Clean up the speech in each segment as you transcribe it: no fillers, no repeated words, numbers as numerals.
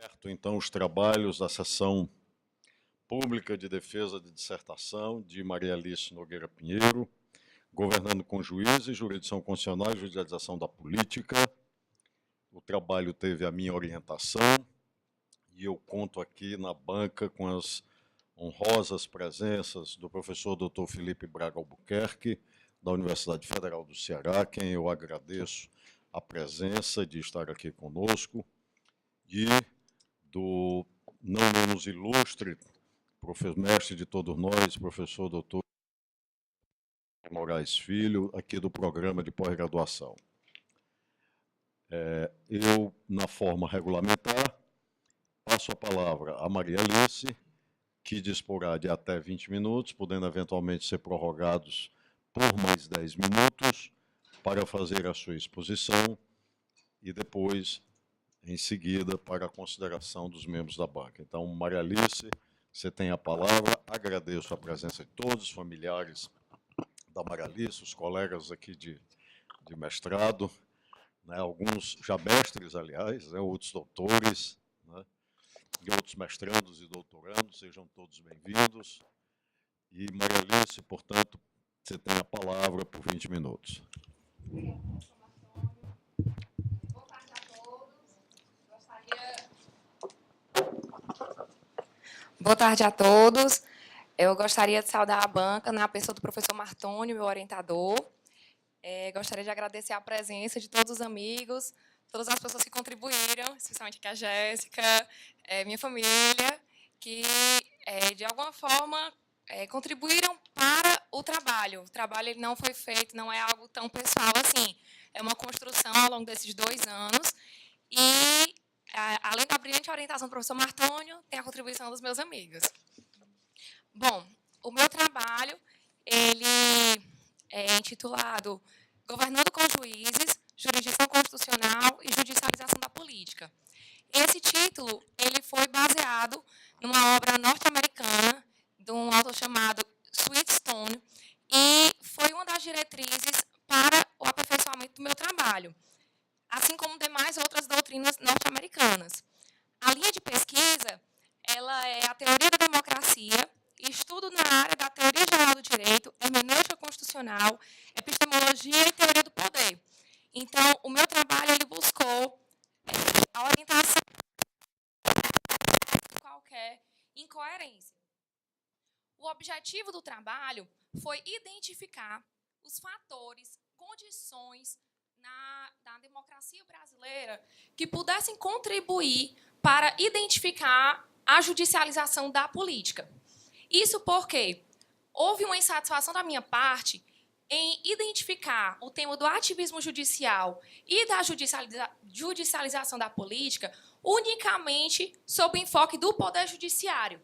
Aberto, então, os trabalhos da sessão pública de defesa de dissertação de Maria Alice Nogueira Pinheiro, Governando com Juízes, Jurisdição Constitucional e Judicialização da Política. O trabalho teve a minha orientação e eu conto aqui na banca com as honrosas presenças do professor Dr. Felipe Braga Albuquerque, da Universidade Federal do Ceará, quem eu agradeço a presença de estar aqui conosco, e do não menos ilustre, mestre de todos nós, professor Dr. Moraes Filho, aqui do programa de pós-graduação. Eu, na forma regulamentar, passo a palavra a Maria Alice, que disporá de até 20 minutos, podendo eventualmente ser prorrogados por mais 10 minutos, para fazer a sua exposição e depois, em seguida, para a consideração dos membros da banca. Então, Maria Alice, você tem a palavra. Agradeço a presença de todos os familiares da Maria Alice, os colegas aqui de mestrado, né, alguns já mestres, aliás, né, outros doutores, né, e outros mestrandos e doutorandos, sejam todos bem-vindos. E, Maria Alice, portanto, você tem a palavra por 20 minutos. Boa tarde a todos. Eu gostaria de saudar a banca, na pessoa do professor Martônio, meu orientador. Gostaria de agradecer a presença de todos os amigos, todas as pessoas que contribuíram, especialmente aqui a Jéssica, minha família, que, de alguma forma, contribuíram para o trabalho. O trabalho ele não foi feito, não é algo tão pessoal assim. É uma construção ao longo desses 2 anos. E, além da brilhante orientação do professor Martônio, tem a contribuição dos meus amigos. Bom, o meu trabalho ele é intitulado Governando com Juízes, Jurisdição Constitucional e Judicialização da Política. Esse título ele foi baseado numa obra norte-americana de um autor chamado Sweetstone e foi uma das diretrizes para o aperfeiçoamento do meu trabalho, assim como demais outras doutrinas norte-americanas. A linha de pesquisa ela é a teoria da democracia, estudo na área da teoria geral do direito, hermenêutica constitucional, epistemologia e teoria do poder. Então, o meu trabalho ele buscou a orientação de qualquer incoerência. O objetivo do trabalho foi identificar os fatores, condições na democracia brasileira que pudessem contribuir para identificar a judicialização da política. Isso porque houve uma insatisfação da minha parte em identificar o tema do ativismo judicial e da judicialização da política unicamente sob o enfoque do Poder Judiciário.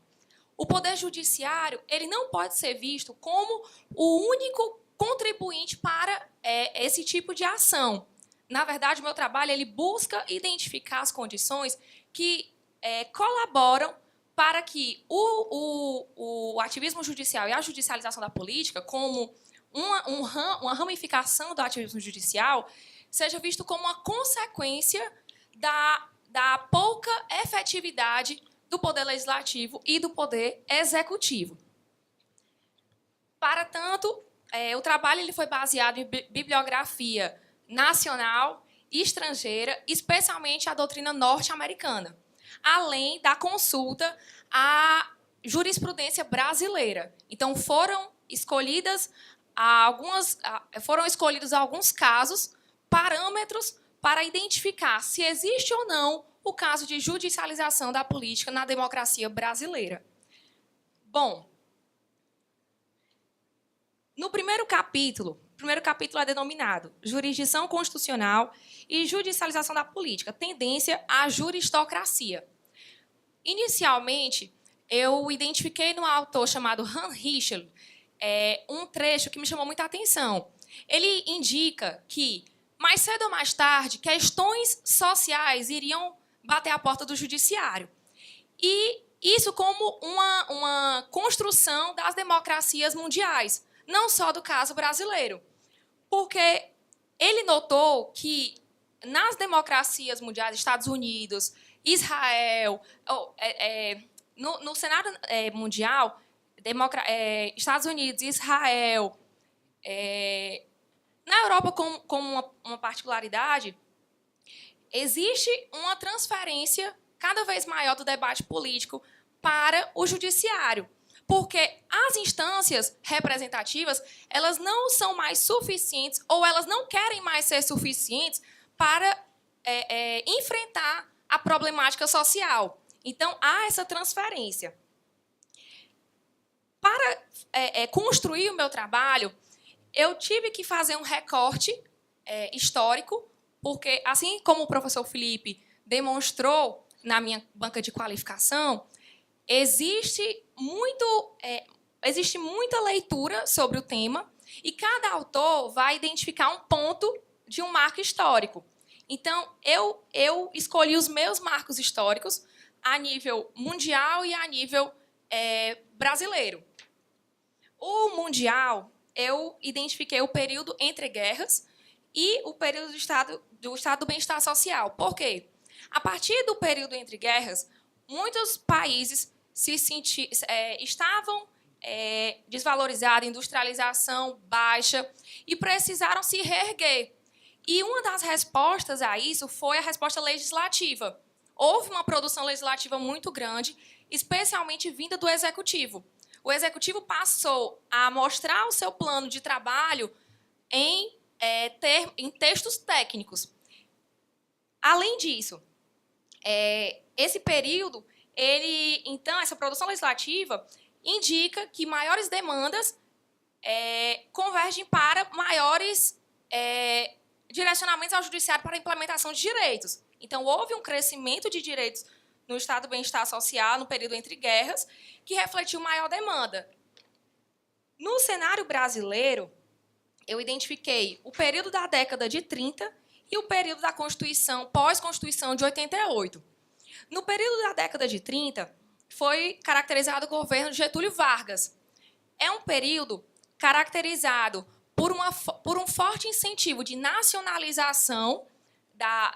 O Poder Judiciário ele não pode ser visto como o único contribuinte para esse tipo de ação. Na verdade, o meu trabalho ele busca identificar as condições que colaboram para que o ativismo judicial e a judicialização da política, como uma ramificação do ativismo judicial, seja visto como uma consequência da pouca efetividade do Poder Legislativo e do Poder Executivo. Para tanto, o trabalho ele foi baseado em bibliografia nacional e estrangeira, especialmente a doutrina norte-americana, além da consulta à jurisprudência brasileira. Então, foram escolhidos alguns casos, parâmetros para identificar se existe ou não o caso de judicialização da política na democracia brasileira. Bom, no primeiro capítulo é denominado Jurisdição Constitucional e Judicialização da Política, tendência à juristocracia. Inicialmente, eu identifiquei num autor chamado Hans Richel um trecho que me chamou muita atenção. Ele indica que, mais cedo ou mais tarde, questões sociais iriam bater a porta do judiciário. E isso como uma construção das democracias mundiais, não só do caso brasileiro. Porque ele notou que, nas democracias mundiais, Estados Unidos Israel, no cenário mundial, Estados Unidos, Israel, na Europa, como uma particularidade, existe uma transferência cada vez maior do debate político para o judiciário, porque as instâncias representativas elas não são mais suficientes ou elas não querem mais ser suficientes para enfrentar a problemática social. Então, há essa transferência. Para construir o meu trabalho, eu tive que fazer um recorte histórico, porque, assim como o professor Felipe demonstrou na minha banca de qualificação, existe muita leitura sobre o tema e cada autor vai identificar um ponto de um marco histórico. Então, eu escolhi os meus marcos históricos a nível mundial e a nível brasileiro. O mundial, eu identifiquei o período entre guerras e o período do estado do bem-estar social. Por quê? A partir do período entre guerras, muitos países estavam desvalorizados, industrialização baixa, e precisaram se reerguer. E uma das respostas a isso foi a resposta legislativa. Houve uma produção legislativa muito grande, especialmente vinda do Executivo. O Executivo passou a mostrar o seu plano de trabalho em textos técnicos. Além disso, esse período, então, essa produção legislativa indica que maiores demandas convergem para maiores direcionamentos ao judiciário para a implementação de direitos. Então, houve um crescimento de direitos no estado do bem-estar social, no período entre guerras, que refletiu maior demanda. No cenário brasileiro, eu identifiquei o período da década de 30 e o período da Constituição, pós-Constituição de 88. No período da década de 30, foi caracterizado o governo de Getúlio Vargas. É um período caracterizado por um forte incentivo de nacionalização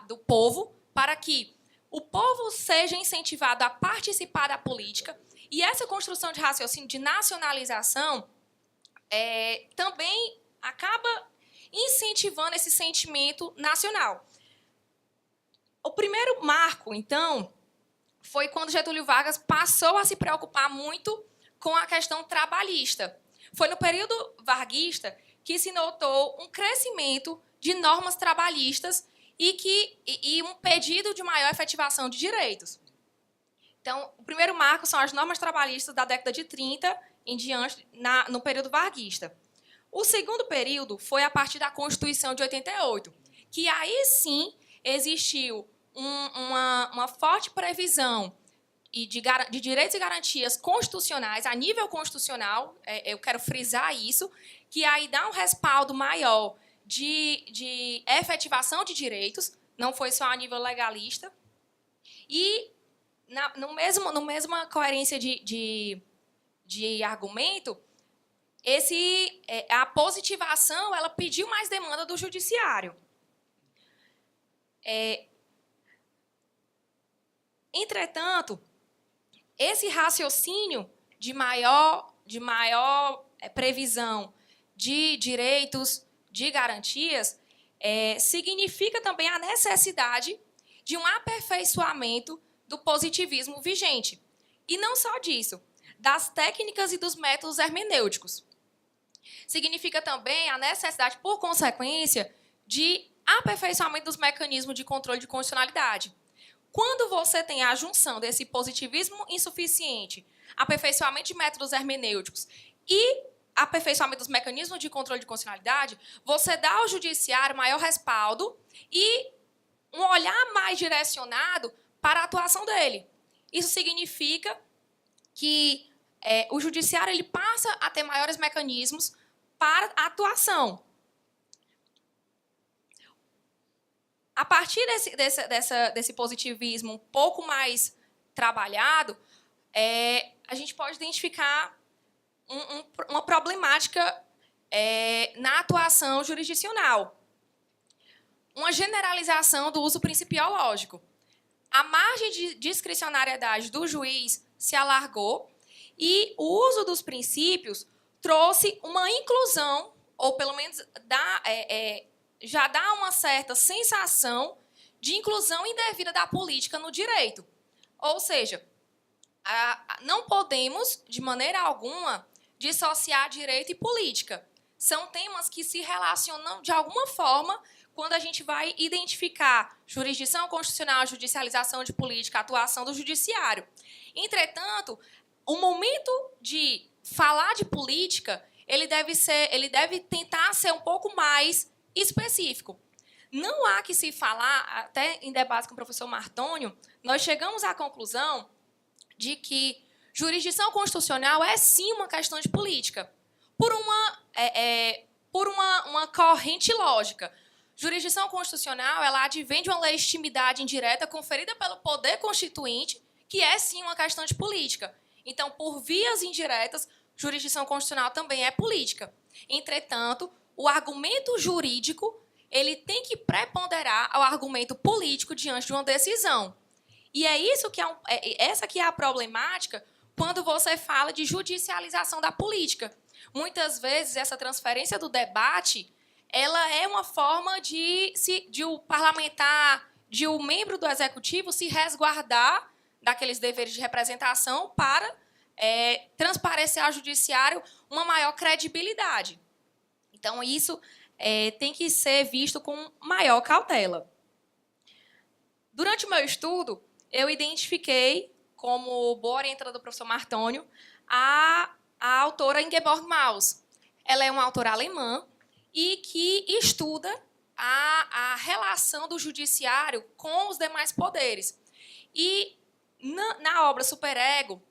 do povo, para que o povo seja incentivado a participar da política, e essa construção de raciocínio de nacionalização também acaba incentivando esse sentimento nacional. O primeiro marco, então, foi quando Getúlio Vargas passou a se preocupar muito com a questão trabalhista. Foi no período varguista que se notou um crescimento de normas trabalhistas e um pedido de maior efetivação de direitos. Então, o primeiro marco são as normas trabalhistas da década de 30 em diante, no período varguista. O segundo período foi a partir da Constituição de 88, que aí sim existiu uma forte previsão de direitos e garantias constitucionais, a nível constitucional, eu quero frisar isso, que aí dá um respaldo maior de efetivação de direitos, não foi só a nível legalista, e no mesma coerência de argumento, a positivação ela pediu mais demanda do judiciário. Entretanto, esse raciocínio de maior previsão de direitos, de garantias, significa também a necessidade de um aperfeiçoamento do positivismo vigente. E não só disso, das técnicas e dos métodos hermenêuticos. Significa também a necessidade, por consequência, de aperfeiçoamento dos mecanismos de controle de constitucionalidade. Quando você tem a junção desse positivismo insuficiente, aperfeiçoamento de métodos hermenêuticos e aperfeiçoamento dos mecanismos de controle de constitucionalidade, você dá ao judiciário maior respaldo e um olhar mais direcionado para a atuação dele. Isso significa que o judiciário ele passa a ter maiores mecanismos para a atuação. A partir desse positivismo um pouco mais trabalhado, a gente pode identificar uma problemática na atuação jurisdicional. Uma generalização do uso principiológico. a margem de discricionariedade do juiz se alargou e o uso dos princípios trouxe uma inclusão, ou pelo menos já dá uma certa sensação de inclusão indevida da política no direito. Ou seja, não podemos, de maneira alguma, dissociar direito e política. São temas que se relacionam de alguma forma quando a gente vai identificar jurisdição constitucional, judicialização de política, atuação do judiciário. Entretanto, o momento de falar de política, ele deve tentar ser um pouco mais específico. Não há que se falar, até em debate com o professor Martônio, nós chegamos à conclusão de que jurisdição constitucional é, sim, uma questão de política, por uma corrente lógica. Jurisdição constitucional, ela advém de uma legitimidade indireta conferida pelo poder constituinte, que é, sim, uma questão de política. Então, por vias indiretas, jurisdição constitucional também é política. Entretanto, o argumento jurídico ele tem que preponderar ao argumento político diante de uma decisão. E é isso que essa que é a problemática quando você fala de judicialização da política. Muitas vezes, essa transferência do debate ela é uma forma de o parlamentar, de o membro do executivo se resguardar daqueles deveres de representação para transparecer ao judiciário uma maior credibilidade. Então, isso tem que ser visto com maior cautela. Durante o meu estudo, eu identifiquei, como boa orientada do professor Martônio, a autora Ingeborg Maus. Ela é uma autora alemã e que estuda a relação do judiciário com os demais poderes. E, na obra Superego,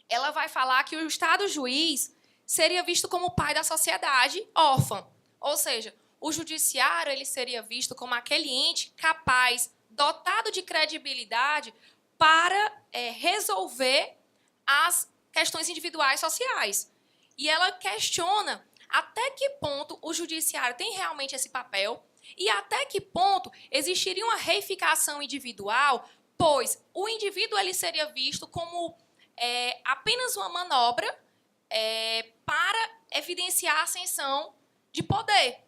ela vai falar que o Estado-juiz seria visto como o pai da sociedade órfã. Ou seja, o judiciário ele seria visto como aquele ente capaz, dotado de credibilidade, para resolver as questões individuais sociais. E ela questiona até que ponto o judiciário tem realmente esse papel e até que ponto existiria uma reificação individual, pois o indivíduo ele seria visto como apenas uma manobra para evidenciar a ascensão de poder.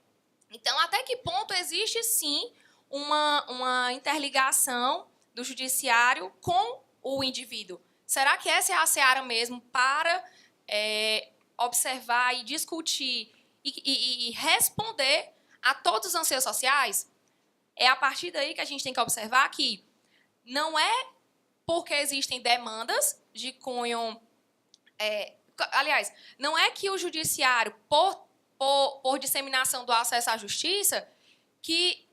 Então, até que ponto existe, sim, uma interligação do judiciário com o indivíduo? Será que essa é a seara mesmo para observar e discutir e responder a todos os anseios sociais? É a partir daí que a gente tem que observar que não é porque existem demandas de cunho... aliás, não é que o judiciário, por disseminação do acesso à justiça, que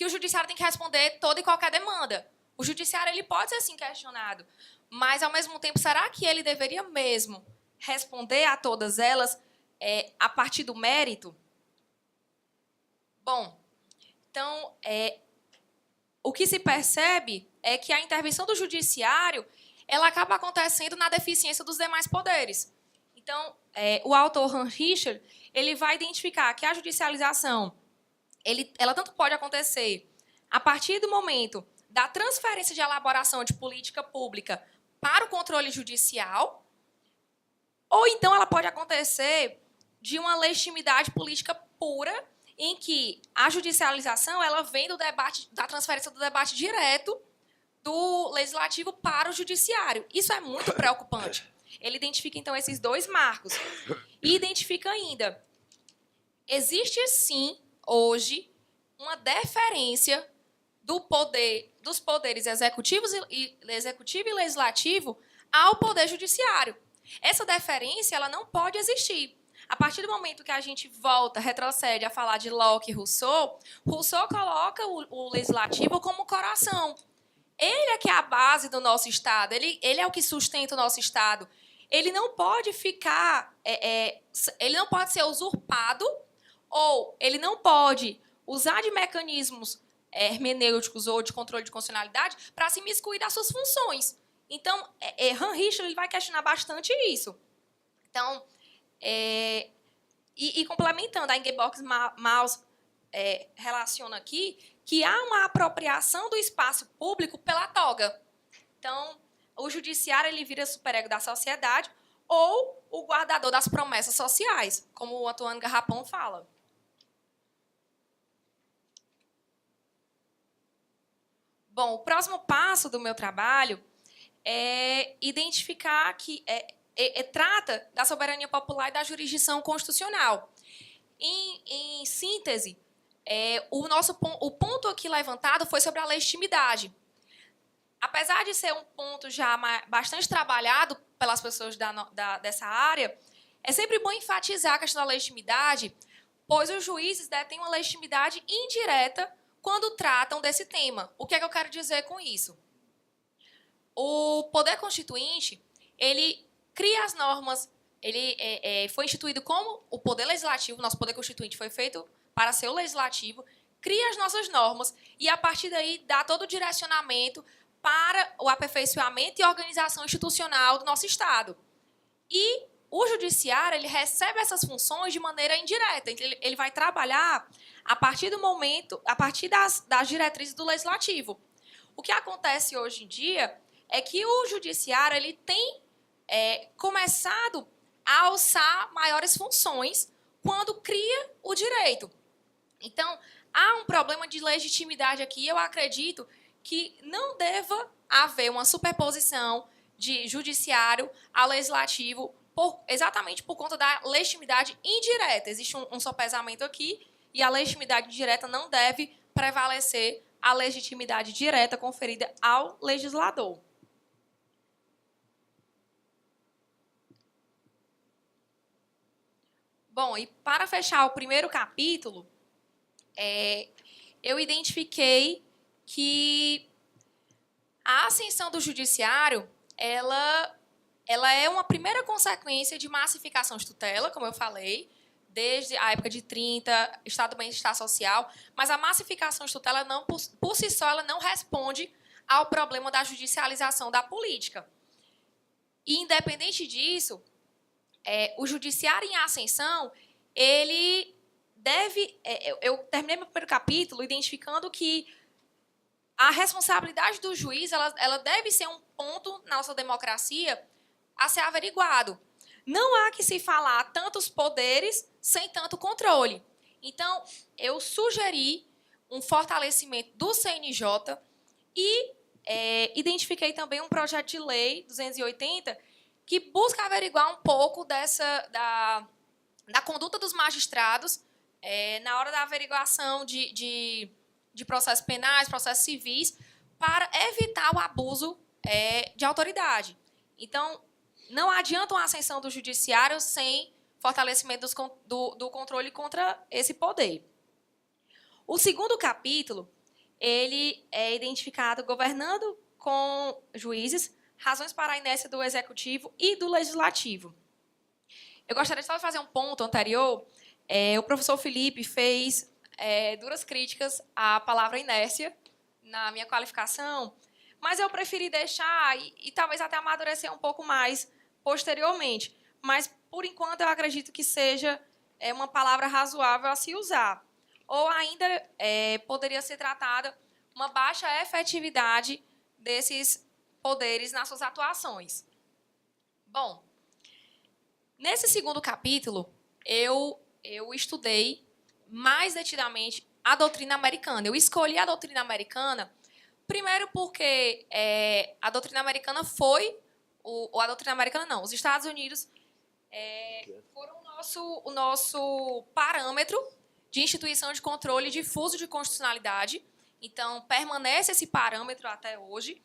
o judiciário tem que responder toda e qualquer demanda. O judiciário ele pode ser, sim, questionado, mas, ao mesmo tempo, será que ele deveria mesmo responder a todas elas a partir do mérito? Bom, então, o que se percebe é que a intervenção do judiciário ela acaba acontecendo na deficiência dos demais poderes. Então, o autor Hans Richter ele vai identificar que a judicialização ela tanto pode acontecer a partir do momento da transferência de elaboração de política pública para o controle judicial, ou então ela pode acontecer de uma legitimidade política pura, em que a judicialização ela vem do debate, da transferência do debate direto do legislativo para o judiciário. Isso é muito preocupante. Ele identifica, então, esses dois marcos. E identifica ainda, existe, sim, hoje, uma deferência dos poderes executivo e legislativo ao poder judiciário. Essa deferência ela não pode existir. A partir do momento que a gente retrocede a falar de Locke e Rousseau, Rousseau coloca o legislativo como coração. Ele é que é a base do nosso Estado, ele é o que sustenta o nosso Estado. Ele não pode ficar, ele não pode ser usurpado, ou ele não pode usar de mecanismos hermenêuticos ou de controle de constitucionalidade para se imiscuir das suas funções. Então, Hans Richter ele vai questionar bastante isso. Então, e complementando, a Ingeborg Maus relaciona aqui que há uma apropriação do espaço público pela toga. Então, o judiciário ele vira superego da sociedade ou o guardador das promessas sociais, como o Antônio Garrapão fala. Bom, o próximo passo do meu trabalho é identificar que trata da soberania popular e da jurisdição constitucional. Em síntese, o ponto aqui levantado foi sobre a legitimidade. Apesar de ser um ponto já bastante trabalhado pelas pessoas dessa área, é sempre bom enfatizar a questão da legitimidade, pois os juízes detêm uma legitimidade indireta quando tratam desse tema. O que é que eu quero dizer com isso? O Poder Constituinte, ele cria as normas, ele foi instituído como o Poder Legislativo, nosso Poder Constituinte foi feito para ser o Legislativo, cria as nossas normas e, a partir daí, dá todo o direcionamento para o aperfeiçoamento e organização institucional do nosso Estado. E o Judiciário ele recebe essas funções de maneira indireta. Ele vai trabalhar a partir do momento, a partir das diretrizes do Legislativo. O que acontece hoje em dia é que o Judiciário ele tem começado a alçar maiores funções quando cria o direito. Então, há um problema de legitimidade aqui. Eu acredito que não deva haver uma superposição de judiciário ao legislativo exatamente por conta da legitimidade indireta. Existe um sopesamento aqui e a legitimidade direta não deve prevalecer a legitimidade direta conferida ao legislador. Bom, e para fechar o primeiro capítulo, eu identifiquei que a ascensão do judiciário, ela é uma primeira consequência de massificação de tutela, como eu falei, desde a época de 30, Estado do Bem-Estar Social, mas a massificação de tutela, por si só, ela não responde ao problema da judicialização da política. E, independente disso, o judiciário em ascensão, ele deve... eu terminei meu primeiro capítulo identificando que a responsabilidade do juiz ela deve ser um ponto na nossa democracia a ser averiguado. Não há que se falar tantos poderes sem tanto controle. Então, eu sugeri um fortalecimento do CNJ e identifiquei também um projeto de lei 280 que busca averiguar um pouco da conduta dos magistrados na hora da averiguação de processos penais, processos civis, para evitar o abuso de autoridade. Então, não adianta uma ascensão do judiciário sem fortalecimento do controle contra esse poder. O segundo capítulo, ele é identificado governando com juízes, razões para a inércia do executivo e do legislativo. Eu gostaria só de fazer um ponto anterior. O professor Felipe fez duras críticas à palavra inércia na minha qualificação, mas eu preferi deixar e talvez até amadurecer um pouco mais posteriormente. Mas, por enquanto, eu acredito que seja uma palavra razoável a se usar. Ou ainda poderia ser tratada uma baixa efetividade desses poderes nas suas atuações. Bom, nesse segundo capítulo, eu estudei mais detidamente a doutrina americana. Eu escolhi a doutrina americana, primeiro porque a doutrina americana foi... a doutrina americana não, os Estados Unidos foram o nosso parâmetro de instituição de controle difuso de constitucionalidade. Então, permanece esse parâmetro até hoje.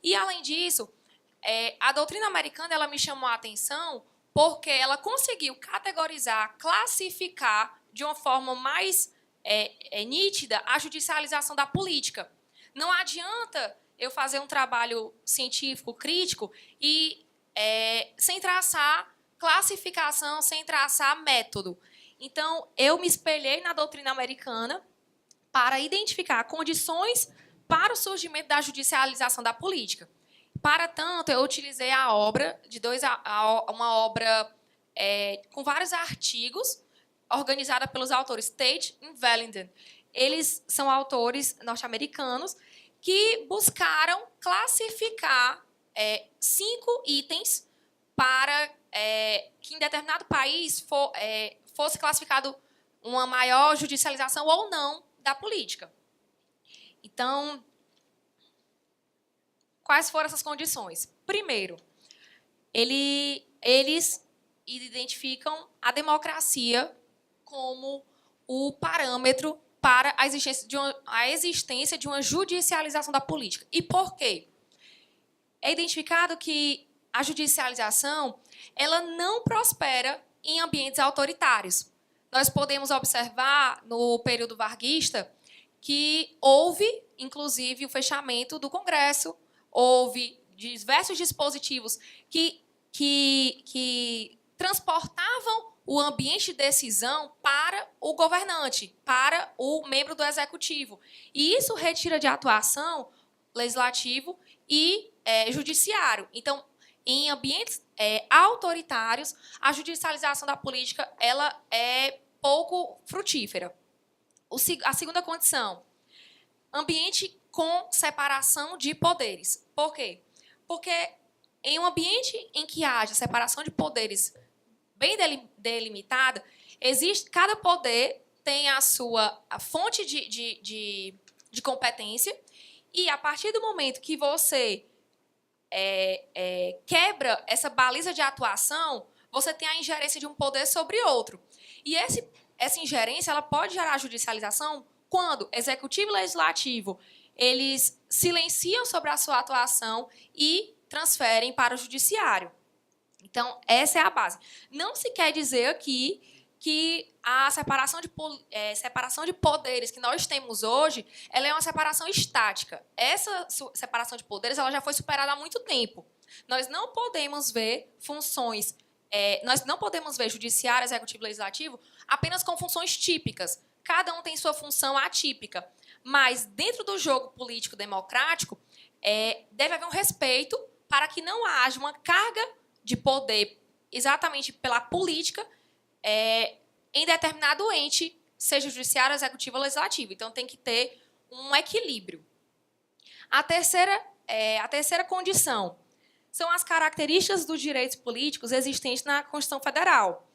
E, além disso, a doutrina americana ela me chamou a atenção porque ela conseguiu categorizar, classificar de uma forma mais nítida a judicialização da política. Não adianta eu fazer um trabalho científico, crítico, e sem traçar classificação, sem traçar método. Então, eu me espelhei na doutrina americana para identificar condições para o surgimento da judicialização da política. Para tanto, eu utilizei a obra uma obra com vários artigos organizada pelos autores Tate e Valenden. Eles são autores norte-americanos que buscaram classificar 5 itens para que em determinado país fosse classificado uma maior judicialização ou não da política. Então, quais foram essas condições? Primeiro, eles identificam a democracia como o parâmetro para a existência de uma judicialização da política. E por quê? É identificado que a judicialização ela não prospera em ambientes autoritários. Nós podemos observar, no período varguista, que houve, inclusive, o fechamento do Congresso, houve diversos dispositivos que transportavam o ambiente de decisão para o governante, para o membro do executivo. E isso retira de atuação legislativo e judiciário. Então, em ambientes autoritários, a judicialização da política ela é pouco frutífera. A segunda condição, ambiente com separação de poderes. Por quê? Porque em um ambiente em que haja separação de poderes bem delimitada, cada poder tem a sua fonte de competência e, a partir do momento que você quebra essa baliza de atuação, você tem a ingerência de um poder sobre outro. E essa ingerência ela pode gerar judicialização quando executivo e legislativo eles silenciam sobre a sua atuação e transferem para o judiciário. Então, essa é a base. Não se quer dizer aqui que a separação de poderes que nós temos hoje ela é uma separação estática. Essa separação de poderes ela já foi superada há muito tempo. Nós não podemos ver funções, nós não podemos ver judiciário, executivo e legislativo apenas com funções típicas. Cada um tem sua função atípica. Mas, dentro do jogo político democrático, deve haver um respeito para que não haja uma carga de poder exatamente pela política em determinado ente, seja judiciário, executivo ou legislativo. Então, tem que ter um equilíbrio. A terceira condição são as características dos direitos políticos existentes na Constituição Federal.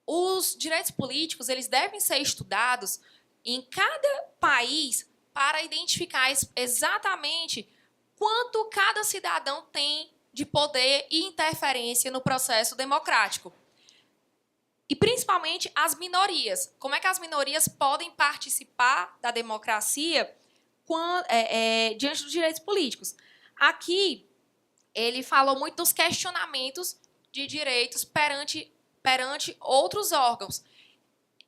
Os direitos políticos eles devem ser estudados em cada país para identificar exatamente quanto cada cidadão tem de poder e interferência no processo democrático. E, principalmente, as minorias. Como é que as minorias podem participar da democracia diante dos direitos políticos? Aqui, ele falou muito dos questionamentos de direitos perante outros órgãos.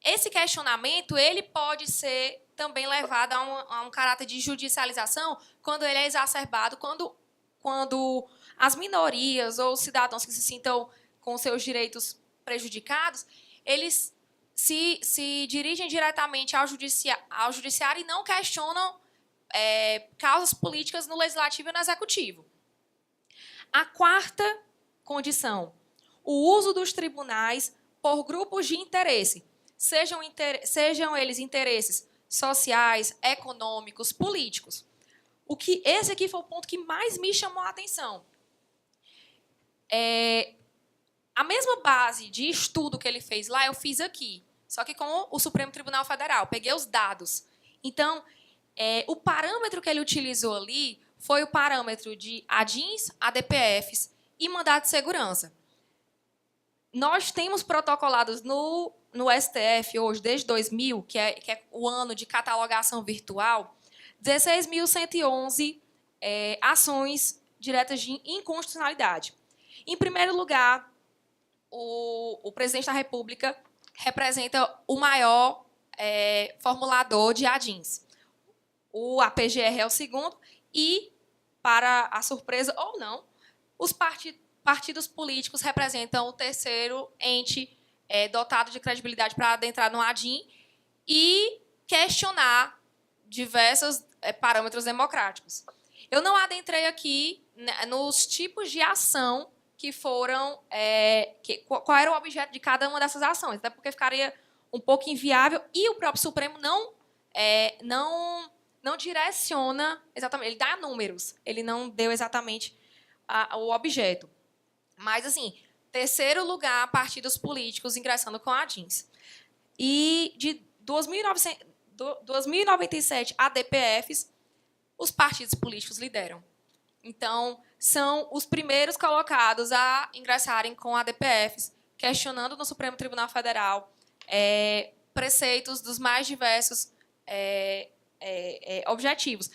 Esse questionamento ele pode ser também levado a um caráter de judicialização quando ele é exacerbado, quando as minorias ou os cidadãos que se sintam com seus direitos prejudicados, eles se dirigem diretamente ao judiciário e não questionam causas políticas no legislativo e no executivo. A quarta condição, o uso dos tribunais por grupos de interesse, sejam eles interesses sociais, econômicos, políticos. Esse aqui foi o ponto que mais me chamou a atenção. A mesma base de estudo que ele fez lá, eu fiz aqui, só que com o Supremo Tribunal Federal. Peguei os dados. Então, o parâmetro que ele utilizou ali foi o parâmetro de ADINs, ADPFs e mandado de segurança. Nós temos protocolados no STF hoje, desde 2000, que é o ano de catalogação virtual, 16.111 ações diretas de inconstitucionalidade. Em primeiro lugar, o presidente da República representa o maior formulador de ADINs. O APGR é o segundo e, para a surpresa ou não, os partidos políticos representam o terceiro ente dotado de credibilidade para adentrar no ADIM e questionar diversos parâmetros democráticos. Eu não adentrei aqui nos tipos de ação que foram... qual era o objeto de cada uma dessas ações, até porque ficaria um pouco inviável, e o próprio Supremo não direciona exatamente, ele dá números, ele não deu exatamente o objeto. Mas, assim, terceiro lugar, partidos políticos ingressando com a DINS. E de 2097 a DPFs, os partidos políticos lideram. Então, são os primeiros colocados a ingressarem com a DPFs, questionando no Supremo Tribunal Federal preceitos dos mais diversos objetivos.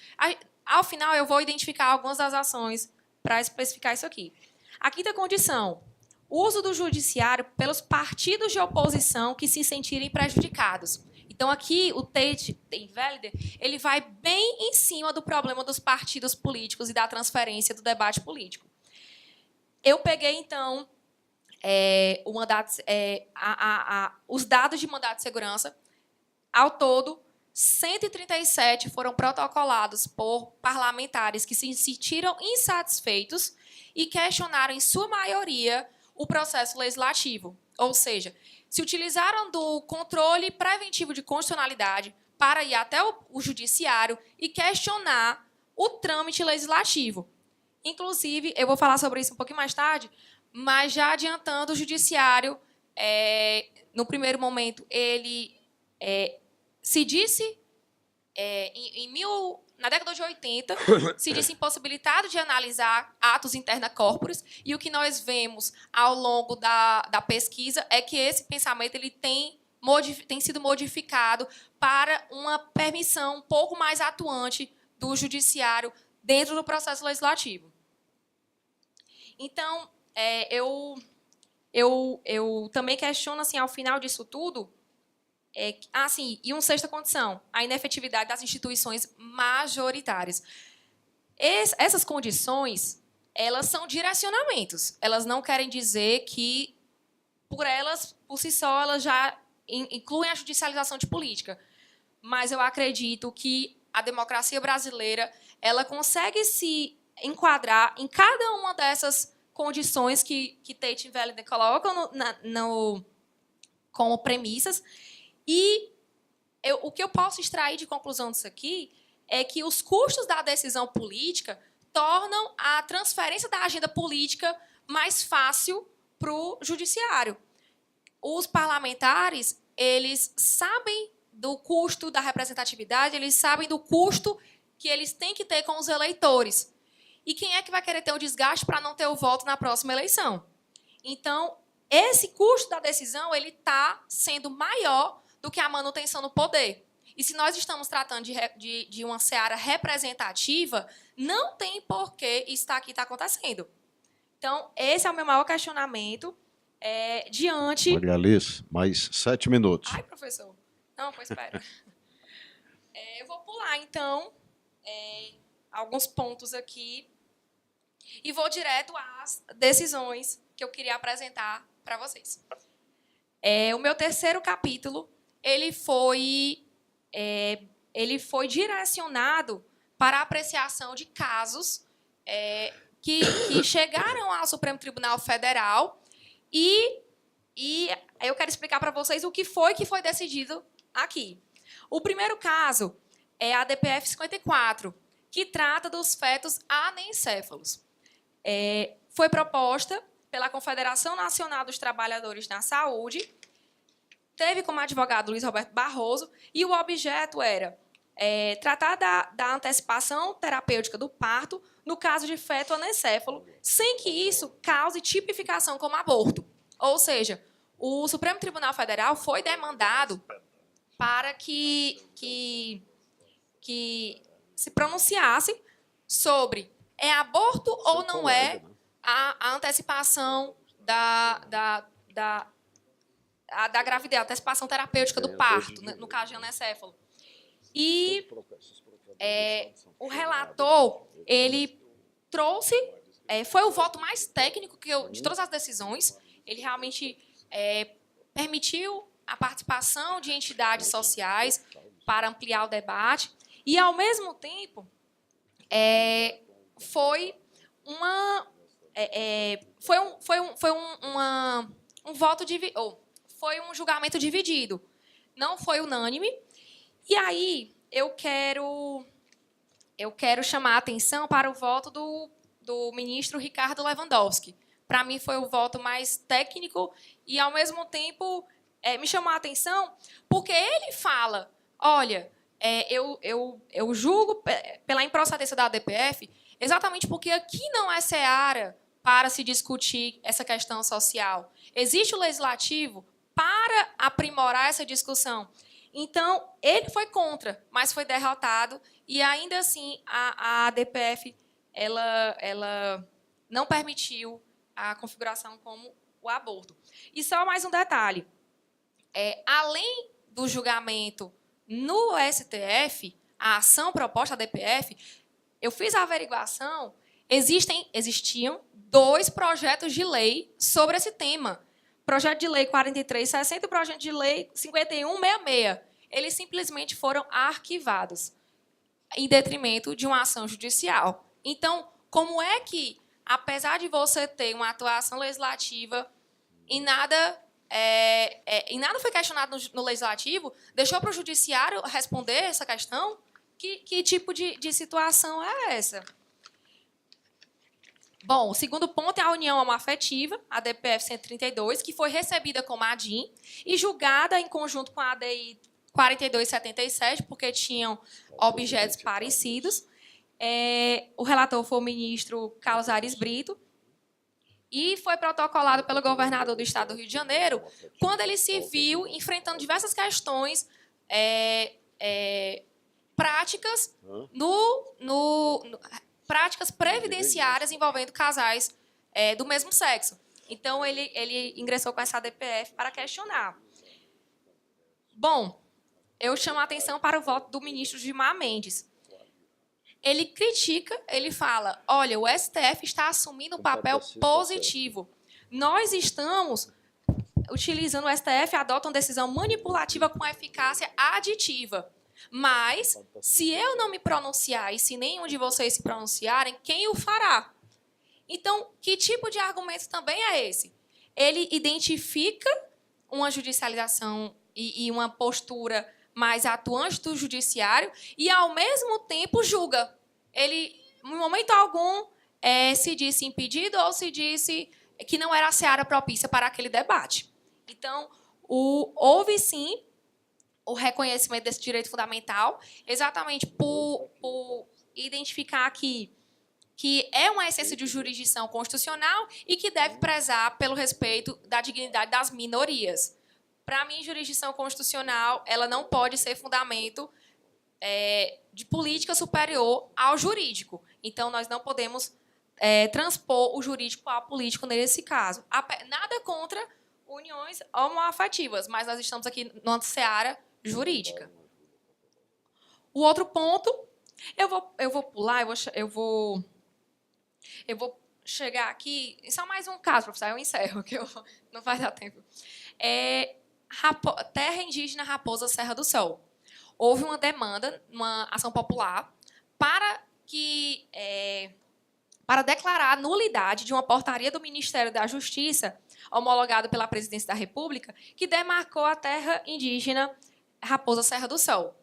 Ao final, eu vou identificar algumas das ações para especificar isso aqui. A quinta condição, uso do judiciário pelos partidos de oposição que se sentirem prejudicados. Então, aqui, o Tate Invalide, ele vai bem em cima do problema dos partidos políticos e da transferência do debate político. Eu peguei, então, os dados de mandato de segurança. Ao todo, 137 foram protocolados por parlamentares que se sentiram insatisfeitos e questionaram, em sua maioria, o processo legislativo. Ou seja, se utilizaram do controle preventivo de constitucionalidade para ir até o judiciário e questionar o trâmite legislativo. Inclusive, eu vou falar sobre isso um pouquinho mais tarde, mas já adiantando, o judiciário, no primeiro momento, ele se disse, na década de 80, se disse impossibilitado de analisar atos interna corporis, e o que nós vemos ao longo da pesquisa é que esse pensamento ele tem sido modificado para uma permissão um pouco mais atuante do judiciário dentro do processo legislativo. Então, eu também questiono, assim, ao final disso tudo, e uma sexta condição, a inefetividade das instituições majoritárias. Essas condições, elas são direcionamentos. Elas não querem dizer que, por si só, elas já incluem a judicialização de política. Mas eu acredito que a democracia brasileira ela consegue se enquadrar em cada uma dessas condições que Tate e Invalide colocam como premissas. E o que eu posso extrair de conclusão disso aqui é que os custos da decisão política tornam a transferência da agenda política mais fácil para o judiciário. Os parlamentares, eles sabem do custo da representatividade, eles sabem do custo que eles têm que ter com os eleitores. E quem é que vai querer ter o desgaste para não ter o voto na próxima eleição? Então, esse custo da decisão ele está sendo maior do que a manutenção no poder. E se nós estamos tratando de uma seara representativa, não tem por que isso aqui está acontecendo. Então, esse é o meu maior questionamento diante... Maria Alice, mais 7 minutos. Ai, professor. Não, pois espera. Eu vou pular, então, alguns pontos aqui e vou direto às decisões que eu queria apresentar para vocês. O meu terceiro capítulo ele foi direcionado para a apreciação de casos que chegaram ao Supremo Tribunal Federal e eu quero explicar para vocês o que foi decidido aqui. O primeiro caso é a DPF 54, que trata dos fetos anencéfalos. Foi proposta pela Confederação Nacional dos Trabalhadores na Saúde, teve como advogado Luiz Roberto Barroso, e o objeto era tratar da antecipação terapêutica do parto no caso de feto anencéfalo, sem que isso cause tipificação como aborto. Ou seja, o Supremo Tribunal Federal foi demandado para que se pronunciasse sobre aborto ou não é a antecipação da gravidez, a antecipação terapêutica do parto, no caso de anencéfalo. E o relator, ele trouxe, foi o voto mais técnico de todas as decisões, ele realmente permitiu a participação de entidades sociais para ampliar o debate e, ao mesmo tempo, foi foi um julgamento dividido. Não foi unânime. E aí eu quero chamar a atenção para o voto do ministro Ricardo Lewandowski. Para mim, foi o voto mais técnico e, ao mesmo tempo, me chamou a atenção porque ele fala, olha, eu julgo pela improcedência da ADPF exatamente porque aqui não é seara para se discutir essa questão social. Existe o legislativo para aprimorar essa discussão. Então, ele foi contra, mas foi derrotado, e ainda assim a ADPF ela não permitiu a configuração como o aborto. E só mais um detalhe. Além do julgamento no STF, a ação proposta da ADPF, eu fiz a averiguação, existiam 2 projetos de lei sobre esse tema. Projeto de lei 4360 e projeto de lei 5166. Eles simplesmente foram arquivados, em detrimento de uma ação judicial. Então, como é que, apesar de você ter uma atuação legislativa e nada foi questionado no legislativo, deixou para o judiciário responder essa questão? Que tipo de situação é essa? Bom, o segundo ponto é a união homoafetiva, a DPF 132, que foi recebida como ADIM e julgada em conjunto com a ADI 4277, porque tinham objetos parecidos. O relator foi o ministro Carlos Aires Brito, e foi protocolado pelo governador do estado do Rio de Janeiro, quando ele se viu enfrentando diversas questões práticas práticas previdenciárias envolvendo casais do mesmo sexo. Então, ele ingressou com essa ADPF para questionar. Bom, eu chamo a atenção para o voto do ministro Gilmar Mendes. Ele critica, ele fala, olha, o STF está assumindo um papel positivo. Nós estamos utilizando o STF, adota uma decisão manipulativa com eficácia aditiva. Mas, se eu não me pronunciar e se nenhum de vocês se pronunciarem, quem o fará? Então, que tipo de argumento também é esse? Ele identifica uma judicialização e uma postura mais atuante do judiciário e, ao mesmo tempo, julga. Ele, em momento algum, se disse impedido ou se disse que não era a seara propícia para aquele debate. Então, houve, sim, o reconhecimento desse direito fundamental, exatamente por identificar que é uma essência de jurisdição constitucional e que deve prezar pelo respeito da dignidade das minorias. Para mim, jurisdição constitucional ela não pode ser fundamento de política superior ao jurídico. Então, nós não podemos transpor o jurídico ao político nesse caso. Nada contra uniões homoafetivas, mas nós estamos aqui numa seara jurídica. O outro ponto, eu vou pular, eu vou chegar aqui. Só mais um caso, professor, eu encerro, que não vai dar tempo. Terra indígena Raposa Serra do Sol. Houve uma demanda, uma ação popular, para declarar a nulidade de uma portaria do Ministério da Justiça, homologada pela Presidência da República, que demarcou a terra indígena Raposa Serra do Sol.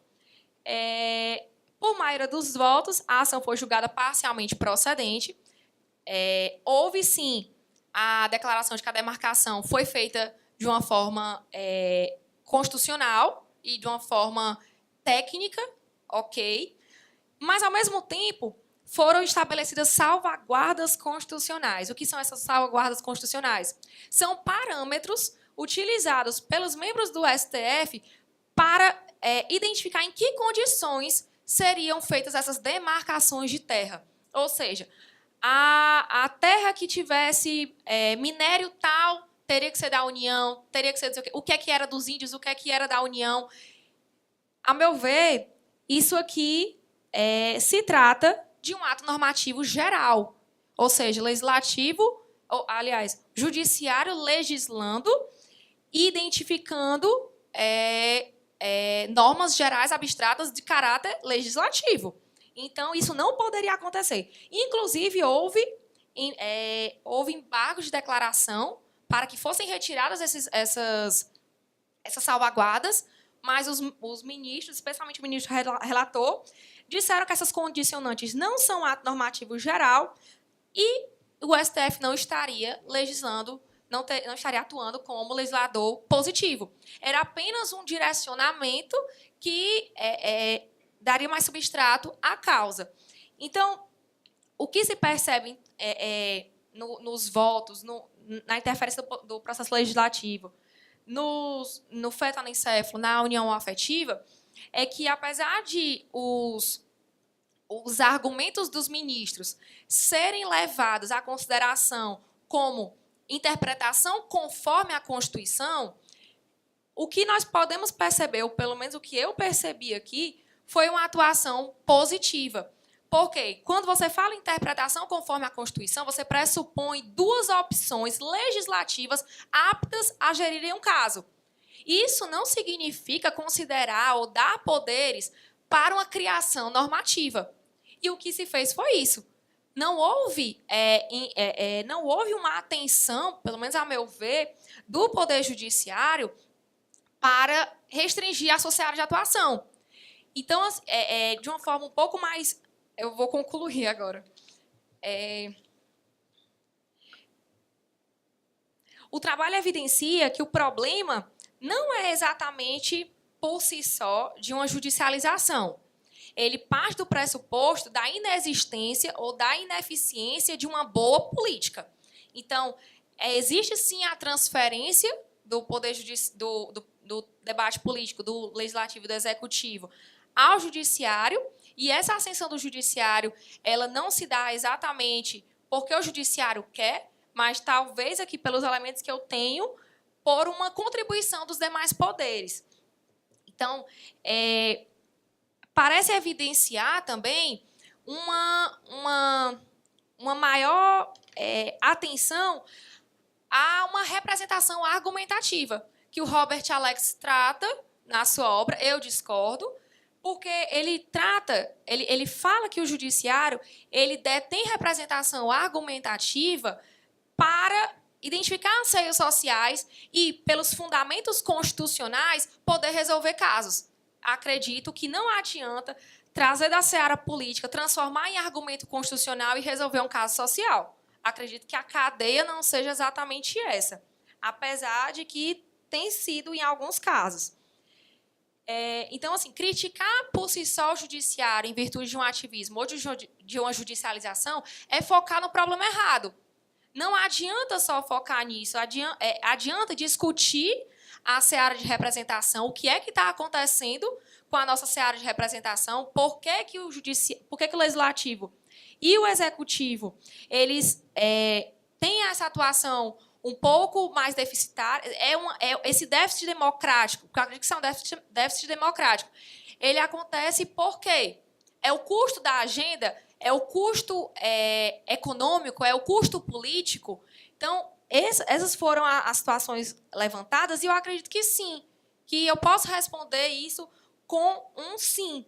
Por maioria dos votos, a ação foi julgada parcialmente procedente. Houve, sim, a declaração de que a demarcação foi feita de uma forma constitucional e de uma forma técnica, ok, mas, ao mesmo tempo, foram estabelecidas salvaguardas constitucionais. O que são essas salvaguardas constitucionais? São parâmetros utilizados pelos membros do STF para identificar em que condições seriam feitas essas demarcações de terra. Ou seja, a terra que tivesse minério tal teria que ser da União, teria que ser o que é que era dos índios, o que é que era da União. A meu ver, isso aqui se trata de um ato normativo geral, ou seja, legislativo, aliás, judiciário legislando e identificando normas gerais abstratas de caráter legislativo. Então, isso não poderia acontecer. Inclusive, houve houve embargos de declaração para que fossem retiradas essas salvaguardas, mas os ministros, especialmente o ministro relator, disseram que essas condicionantes não são ato normativo geral e o STF não estaria legislando, não estaria atuando como legislador positivo. Era apenas um direcionamento que daria mais substrato à causa. Então, o que se percebe nos votos, na interferência do processo legislativo, no feto anencefalo, na união afetiva, é que, apesar de os argumentos dos ministros serem levados à consideração como interpretação conforme a Constituição, o que nós podemos perceber, ou pelo menos o que eu percebi aqui, foi uma atuação positiva. Porque quando você fala em interpretação conforme a Constituição, você pressupõe duas opções legislativas aptas a gerirem um caso. Isso não significa considerar ou dar poderes para uma criação normativa. E o que se fez foi isso. Não houve uma atenção, pelo menos a meu ver, do Poder Judiciário para restringir a sua área de atuação. Então, de uma forma um pouco mais... Eu vou concluir agora. O trabalho evidencia que o problema não é exatamente, por si só, de uma judicialização. Ele parte do pressuposto da inexistência ou da ineficiência de uma boa política. Então, existe sim a transferência do poder do debate político, do legislativo e do executivo ao judiciário, e essa ascensão do judiciário ela não se dá exatamente porque o judiciário quer, mas talvez aqui pelos elementos que eu tenho, por uma contribuição dos demais poderes. Então, parece evidenciar também uma maior atenção a uma representação argumentativa, que o Robert Alex trata na sua obra. Eu discordo, porque ele fala que o judiciário ele detém representação argumentativa para identificar anseios sociais e, pelos fundamentos constitucionais, poder resolver casos. Acredito que não adianta trazer da seara política, transformar em argumento constitucional e resolver um caso social. Acredito que a cadeia não seja exatamente essa, apesar de que tem sido em alguns casos. Então, assim, criticar por si só o judiciário em virtude de um ativismo ou de uma judicialização é focar no problema errado. Não adianta só focar nisso, adianta discutir a seara de representação, o que é que está acontecendo com a nossa seara de representação, por que o Legislativo e o Executivo eles têm essa atuação um pouco mais deficitária, esse déficit democrático, porque eu acredito que isso é um déficit democrático, ele acontece porque é o custo da agenda, é o custo econômico, é o custo político. Então, essas foram as situações levantadas, e eu acredito que sim, que eu posso responder isso com um sim.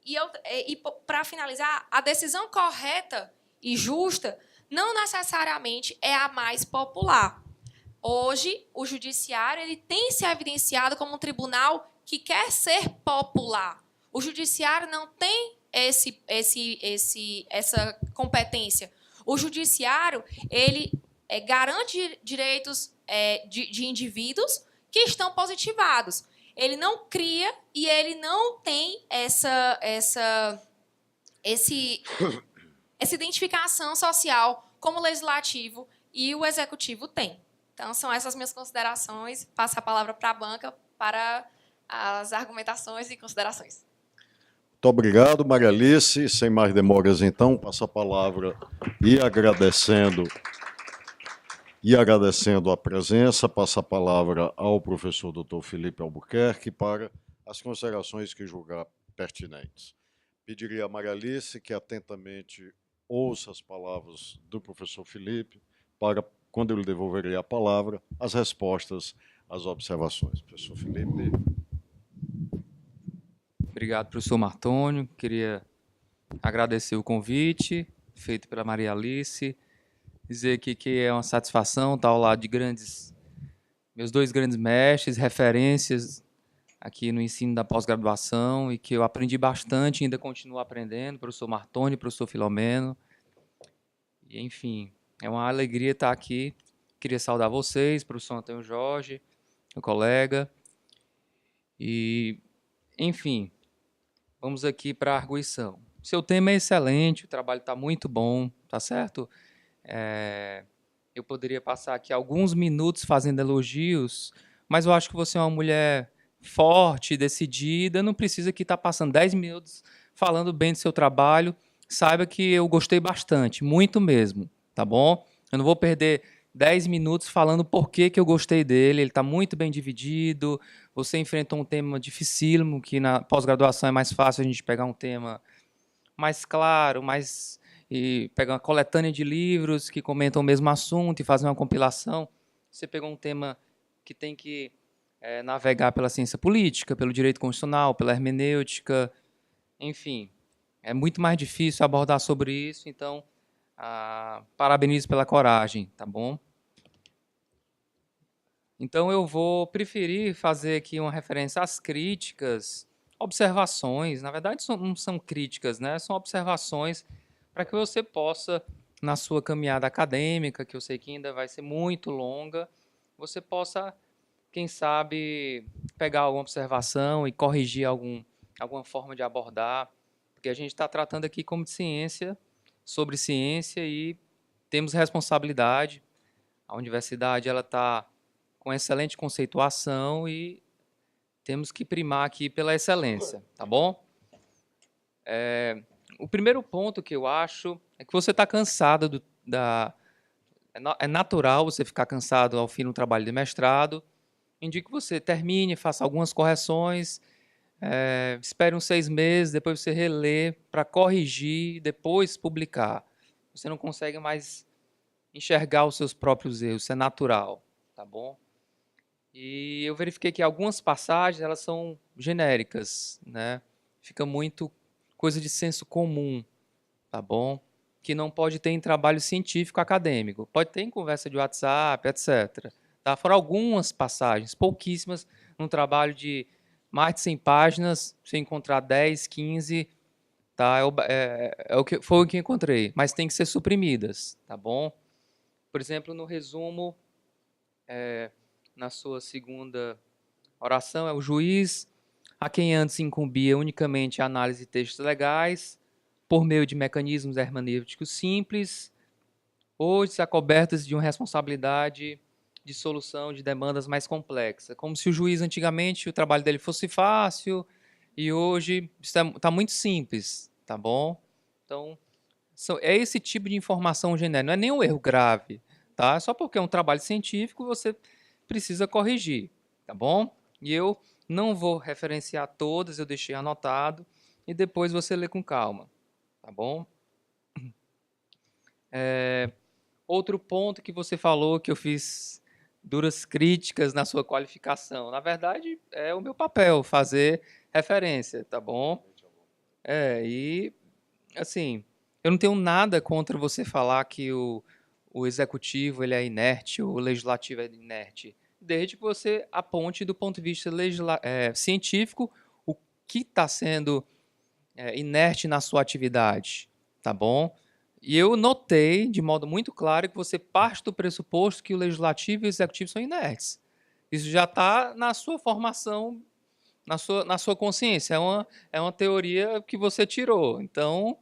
E para finalizar, a decisão correta e justa não necessariamente é a mais popular. Hoje, o judiciário ele tem se evidenciado como um tribunal que quer ser popular. O judiciário não tem essa competência. O judiciário ele garante direitos de indivíduos que estão positivados. Ele não cria e ele não tem essa identificação social como o Legislativo e o Executivo têm. Então, são essas minhas considerações. Passo a palavra para a banca para as argumentações e considerações. Muito obrigado, Maria Alice. Sem mais demoras, então, passo a palavra e agradecendo a presença, passo a palavra ao professor Dr. Felipe Albuquerque para as considerações que julgar pertinentes. Pediria a Maria Alice que atentamente ouça as palavras do professor Felipe para, quando eu lhe devolverei a palavra, as respostas às observações. Professor Felipe. Obrigado, professor Martônio. Queria agradecer o convite feito pela Maria Alice. Dizer aqui que é uma satisfação estar ao lado de meus dois grandes mestres, referências aqui no ensino da pós-graduação, e que eu aprendi bastante e ainda continuo aprendendo, professor Martoni, professor Filomeno. E, enfim, é uma alegria estar aqui. Queria saudar vocês, professor Antônio Jorge, meu colega. E, enfim, vamos aqui para a arguição. Seu tema é excelente, o trabalho está muito bom, tá certo? Eu poderia passar aqui alguns minutos fazendo elogios, mas eu acho que você é uma mulher forte, decidida, não precisa aqui estar passando 10 minutos falando bem do seu trabalho. Saiba que eu gostei bastante, muito mesmo, tá bom? Eu não vou perder 10 minutos falando por que eu gostei dele, ele está muito bem dividido, você enfrentou um tema dificílimo, que na pós-graduação é mais fácil a gente pegar um tema mais claro, e pegar uma coletânea de livros que comentam o mesmo assunto e fazer uma compilação. Você pegou um tema que tem que navegar pela ciência política, pelo direito constitucional, pela hermenêutica, enfim, é muito mais difícil abordar sobre isso, então, parabenizo pela coragem, tá bom? Então, eu vou preferir fazer aqui uma referência às críticas, observações, na verdade não são críticas, né? São observações para que você possa, na sua caminhada acadêmica, que eu sei que ainda vai ser muito longa, você possa, quem sabe, pegar alguma observação e corrigir alguma forma de abordar, porque a gente está tratando aqui como de ciência, sobre ciência, e temos responsabilidade. A universidade ela está com excelente conceituação e temos que primar aqui pela excelência, tá bom? O primeiro ponto que eu acho é que você está cansado é natural você ficar cansado ao fim do trabalho de mestrado. Indico que você termine, faça algumas correções, espere uns 6 meses, depois você relê para corrigir, depois publicar. Você não consegue mais enxergar os seus próprios erros, isso é natural, tá bom? E eu verifiquei que algumas passagens elas são genéricas, né? Fica muito coisa de senso comum, tá bom? Que não pode ter em trabalho científico acadêmico. Pode ter em conversa de WhatsApp, etc. Tá? Foram algumas passagens, pouquíssimas, num trabalho de mais de 100 páginas, você encontrar 10, 15, tá? Foi o que encontrei, mas tem que ser suprimidas, tá bom? Por exemplo, no resumo, na sua segunda oração, é o juiz a quem antes incumbia unicamente a análise de textos legais, por meio de mecanismos hermenêuticos simples, hoje se acobertas de uma responsabilidade de solução de demandas mais complexas. Como se o juiz, antigamente, o trabalho dele fosse fácil, e hoje está muito simples, tá bom? Então, é esse tipo de informação genérica, não é nem um erro grave, tá? Só porque é um trabalho científico, você precisa corrigir, tá bom? E eu não vou referenciar todas, eu deixei anotado, e depois você lê com calma, tá bom? Outro ponto que você falou, que eu fiz duras críticas na sua qualificação. Na verdade, é o meu papel fazer referência, tá bom? E, assim, eu não tenho nada contra você falar que o executivo ele é inerte, o legislativo é inerte, desde que você aponte do ponto de vista científico o que está sendo inerte na sua atividade, tá bom? E eu notei, de modo muito claro, que você parte do pressuposto que o legislativo e o executivo são inertes. Isso já está na sua formação, na sua consciência. É uma teoria que você tirou. Então,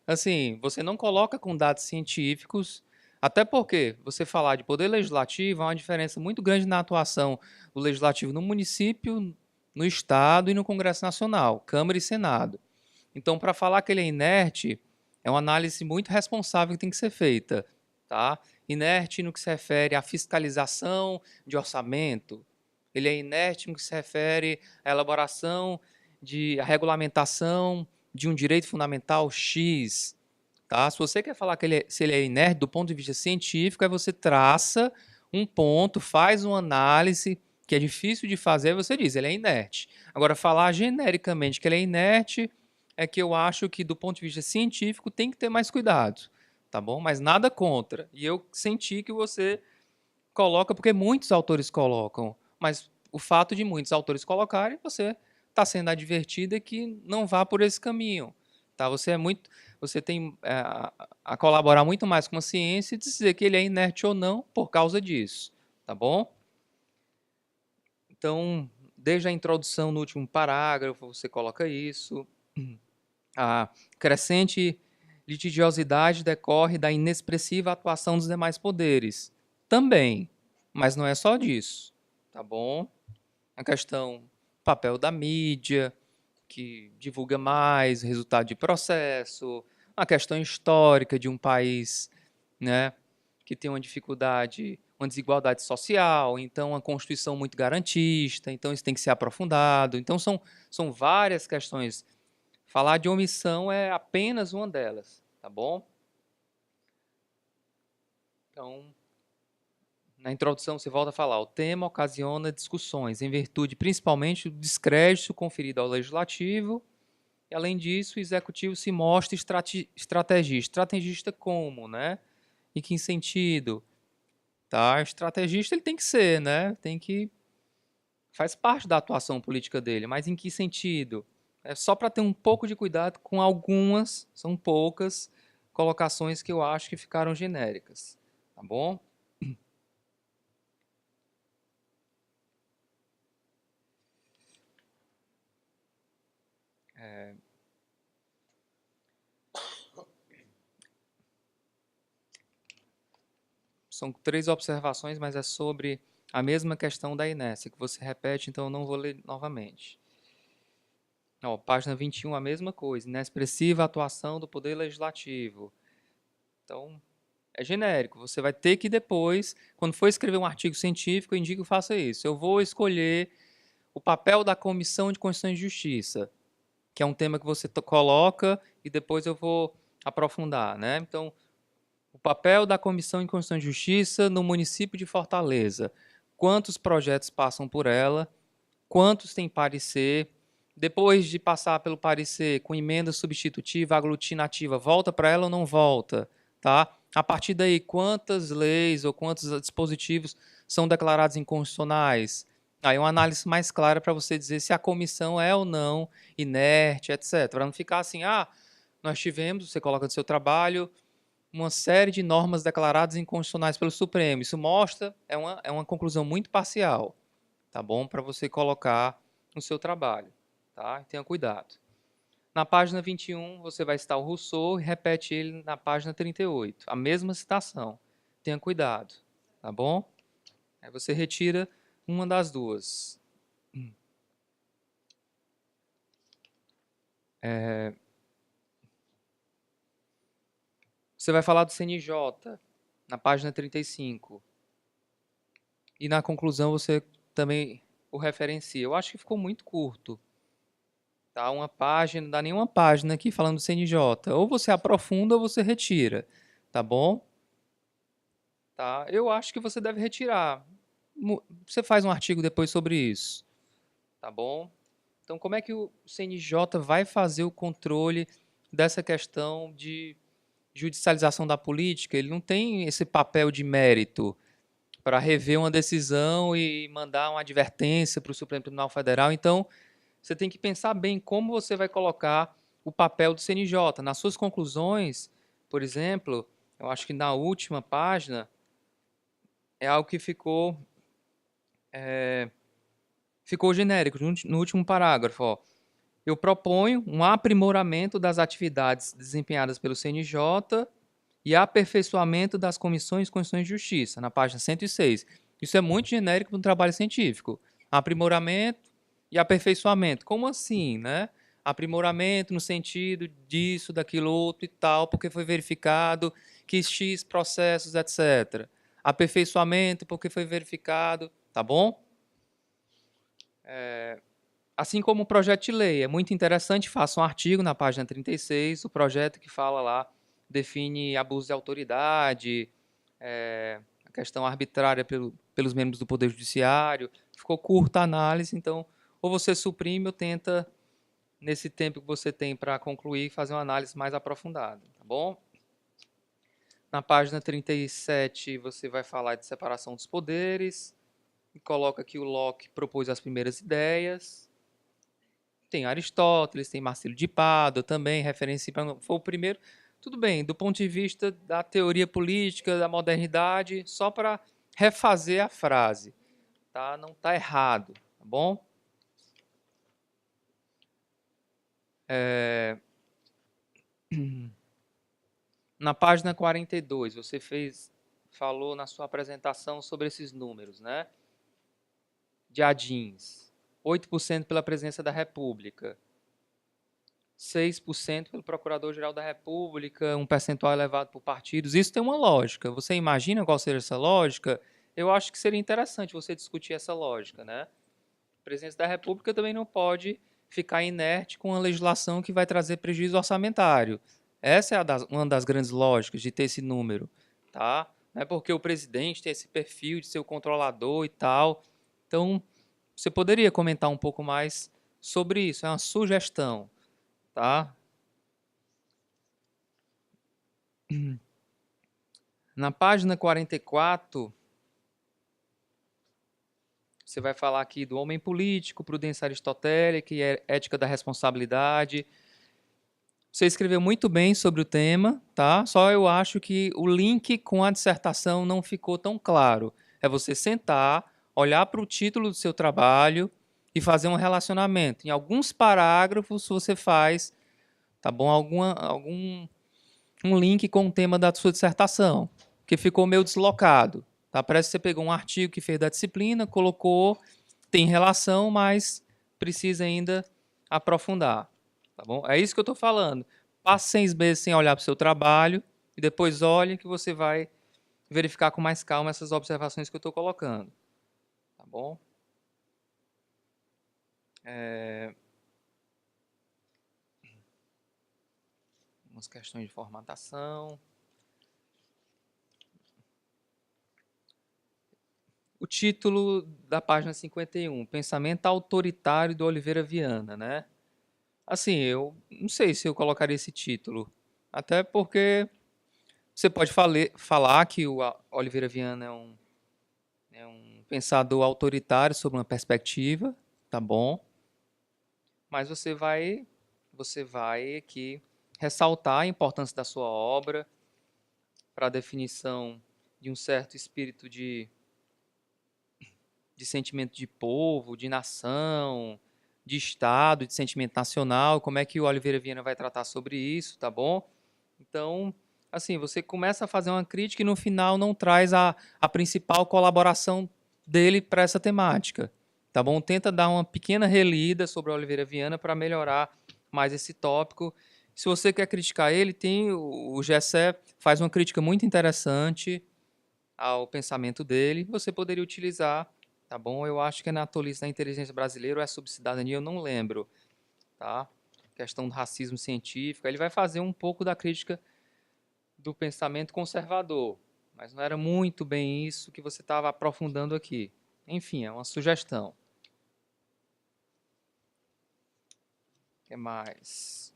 assim, você não coloca com dados científicos, até porque você falar de poder legislativo há uma diferença muito grande na atuação do legislativo no município, no Estado e no Congresso Nacional, Câmara e Senado. Então, para falar que ele é inerte, é uma análise muito responsável que tem que ser feita. Tá? Inerte no que se refere à fiscalização de orçamento, ele é inerte no que se refere à elaboração à regulamentação de um direito fundamental X. Tá? Se você quer falar que se ele é inerte do ponto de vista científico, aí você traça um ponto, faz uma análise que é difícil de fazer, você diz, ele é inerte. Agora, falar genericamente que ele é inerte é que eu acho que, do ponto de vista científico, tem que ter mais cuidado. tá bom? Mas nada contra. E eu senti que você coloca, porque muitos autores colocam, mas o fato de muitos autores colocarem, você está sendo advertida que não vá por esse caminho, tá? Você tem a colaborar muito mais com a ciência e dizer que ele é inerte ou não por causa disso, tá bom? Então, desde a introdução no último parágrafo, você coloca isso. A crescente litigiosidade decorre da inexpressiva atuação dos demais poderes. Também, mas não é só disso, tá bom? A questão, papel da mídia, que divulga mais resultado de processo, a questão histórica de um país, né, que tem uma dificuldade, uma desigualdade social, então uma Constituição muito garantista, então isso tem que ser aprofundado. Então são várias questões. Falar de omissão é apenas uma delas, tá bom? Então, na introdução você volta a falar, o tema ocasiona discussões em virtude principalmente do descrédito conferido ao legislativo, e além disso o executivo se mostra estrategista. Estrategista como, né? Em que sentido? Tá? Estrategista ele tem que ser, né? Faz parte da atuação política dele, mas em que sentido? É só para ter um pouco de cuidado com algumas, são poucas, colocações que eu acho que ficaram genéricas, tá bom? São 3 observações, mas é sobre a mesma questão da inércia, que você repete, então eu não vou ler novamente. Ó, página 21, a mesma coisa, inexpressiva atuação do Poder Legislativo. Então, é genérico, você vai ter que depois, quando for escrever um artigo científico, eu indico que faça isso. Eu vou escolher o papel da Comissão de Constituição e Justiça, que é um tema que você coloca e depois eu vou aprofundar, né? Então, o papel da Comissão de Constituição e Justiça no município de Fortaleza. Quantos projetos passam por ela? Quantos têm parecer? Depois de passar pelo parecer com emenda substitutiva, aglutinativa, volta para ela ou não volta? Tá? A partir daí, quantas leis ou quantos dispositivos são declarados inconstitucionais? Aí uma análise mais clara para você dizer se a comissão é ou não inerte, etc. Para não ficar assim, nós tivemos, você coloca no seu trabalho, uma série de normas declaradas inconstitucionais pelo Supremo. Isso mostra, é uma conclusão muito parcial, tá bom? Para você colocar no seu trabalho, tá? Tenha cuidado. Na página 21, você vai citar o Rousseau e repete ele na página 38, a mesma citação. Tenha cuidado, tá bom? Aí você retira uma das duas. Você vai falar do CNJ, na página 35. E na conclusão você também o referencia. Eu acho que ficou muito curto. Tá? Uma página, não dá nenhuma página aqui falando do CNJ. Ou você aprofunda ou você retira. Tá bom? Tá? Eu acho que você deve retirar. Você faz um artigo depois sobre isso. Tá bom? Então, como é que o CNJ vai fazer o controle dessa questão de judicialização da política? Ele não tem esse papel de mérito para rever uma decisão e mandar uma advertência para o Supremo Tribunal Federal. Então, você tem que pensar bem como você vai colocar o papel do CNJ. Nas suas conclusões, por exemplo, eu acho que na última página, é algo que ficou genérico, no último parágrafo. Ó. Eu proponho um aprimoramento das atividades desempenhadas pelo CNJ e aperfeiçoamento das comissões de Constituição e Justiça, na página 106. Isso é muito genérico para um trabalho científico. Aprimoramento e aperfeiçoamento. Como assim, né? Aprimoramento no sentido disso, daquilo outro e tal, porque foi verificado que X processos, etc. Aperfeiçoamento porque foi verificado, tá bom? Assim como o projeto de lei, é muito interessante, faça um artigo na página 36, o projeto que fala lá, define abuso de autoridade, a questão arbitrária pelos membros do Poder Judiciário. Ficou curta a análise, então, ou você suprime ou tenta, nesse tempo que você tem para concluir, fazer uma análise mais aprofundada, tá bom? Na página 37, você vai falar de separação dos poderes, e coloca que o Locke propôs as primeiras ideias. Tem Aristóteles, tem Marcílio de Pádua também, referência para foi o primeiro. Tudo bem, do ponto de vista da teoria política, da modernidade, só para refazer a frase, tá? Não está errado, tá bom? Na página 42, você falou na sua apresentação sobre esses números, né? De ADINs, 8% pela presidência da República, 6% pelo Procurador-Geral da República, um percentual elevado por partidos. Isso tem uma lógica. Você imagina qual seria essa lógica? Eu acho que seria interessante você discutir essa lógica, né? A presidência da República também não pode ficar inerte com uma legislação que vai trazer prejuízo orçamentário. Essa é uma das grandes lógicas de ter esse número, tá? Não é porque o presidente tem esse perfil de ser o controlador e tal. Então, você poderia comentar um pouco mais sobre isso? É uma sugestão, tá? Na página 44, você vai falar aqui do homem político, prudência aristotélica e ética da responsabilidade. Você escreveu muito bem sobre o tema, tá? Só eu acho que o link com a dissertação não ficou tão claro. É você sentar, olhar para o título do seu trabalho e fazer um relacionamento. Em alguns parágrafos você faz, tá bom? Um link com o tema da sua dissertação, que ficou meio deslocado. Tá? Parece que você pegou um artigo que fez da disciplina, colocou, tem relação, mas precisa ainda aprofundar. Tá bom? É isso que eu estou falando. Passe 6 meses sem olhar para o seu trabalho e depois olhe que você vai verificar com mais calma essas observações que eu estou colocando. Tá bom? Umas questões de formatação. O título da página 51, Pensamento Autoritário do Oliveira Viana, né? Assim, eu não sei se eu colocaria esse título, até porque você pode falar que o Oliveira Viana é um pensador autoritário sob uma perspectiva, tá bom? Mas você vai aqui ressaltar a importância da sua obra para a definição de um certo espírito de sentimento de povo, de nação, de Estado, de sentimento nacional, como é que o Oliveira Viana vai tratar sobre isso, tá bom? Então, assim, você começa a fazer uma crítica e no final não traz a principal colaboração dele para essa temática, tá bom? Tenta dar uma pequena relida sobre o Oliveira Viana para melhorar mais esse tópico. Se você quer criticar ele, tem o Gessé faz uma crítica muito interessante ao pensamento dele, você poderia utilizar, tá bom? Eu acho que é na Tolice da Inteligência Brasileira ou é sobre cidadania, eu não lembro, tá? Questão do racismo científico, ele vai fazer um pouco da crítica do pensamento conservador, mas não era muito bem isso que você estava aprofundando aqui. Enfim, é uma sugestão. O que mais?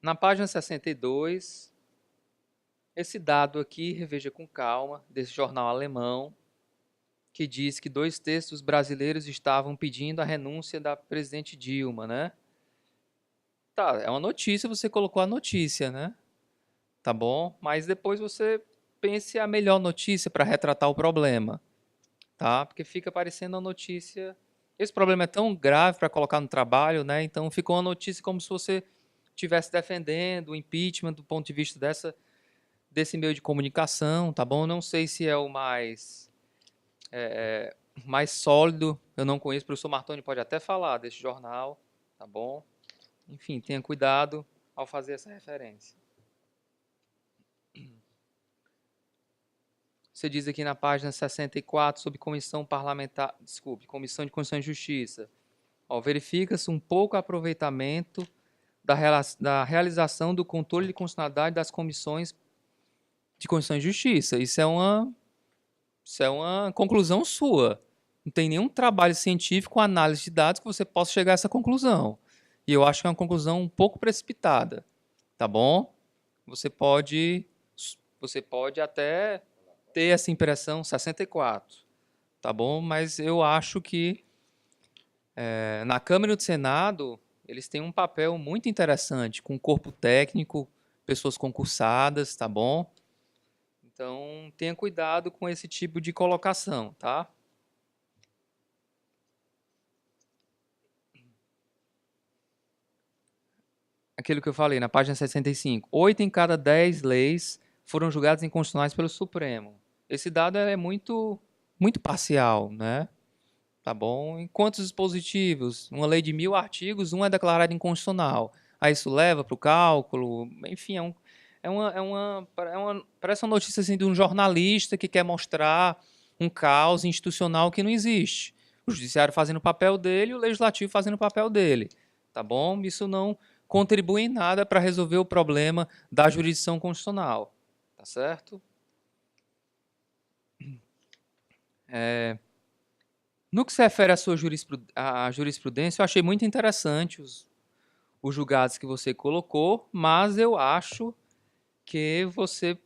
Na página 62, esse dado aqui, reveja com calma, desse jornal alemão, que diz que 2/3 dos brasileiros estavam pedindo a renúncia da presidente Dilma, né? Tá, é uma notícia, você colocou a notícia, né? Tá bom? Mas depois você pense a melhor notícia para retratar o problema, tá? Porque fica parecendo uma notícia... Esse problema é tão grave para colocar no trabalho, né? Então ficou uma notícia como se você estivesse defendendo o impeachment do ponto de vista desse meio de comunicação, tá bom? Não sei se é o mais sólido, eu não conheço, o professor Martoni pode até falar desse jornal, tá bom? Enfim, tenha cuidado ao fazer essa referência. Você diz aqui na página 64 sobre comissão parlamentar, comissão de Constituição e Justiça. Verifica-se um pouco aproveitamento da realização do controle de constitucionalidade das comissões de Constituição e Justiça. Isso é uma conclusão sua. Não tem nenhum trabalho científico, análise de dados que você possa chegar a essa conclusão. E eu acho que é uma conclusão um pouco precipitada, tá bom? Você pode até ter essa impressão 64, tá bom? Mas eu acho que na Câmara e no Senado eles têm um papel muito interessante, com corpo técnico, pessoas concursadas, tá bom? Então, tenha cuidado com esse tipo de colocação, tá? Aquilo que eu falei na página 65. 8 em cada 10 leis foram julgadas inconstitucionais pelo Supremo. Esse dado é muito parcial, né? Tá bom? Em quantos dispositivos? Uma lei de 1000 artigos, um é declarado inconstitucional. Aí isso leva para o cálculo, enfim, parece uma notícia assim, de um jornalista que quer mostrar um caos institucional que não existe. O judiciário fazendo o papel dele e o legislativo fazendo o papel dele. Tá bom? Isso não contribui em nada para resolver o problema da jurisdição constitucional. Tá certo? No que se refere à sua jurisprudência, eu achei muito interessante os julgados que você colocou, mas eu acho que você,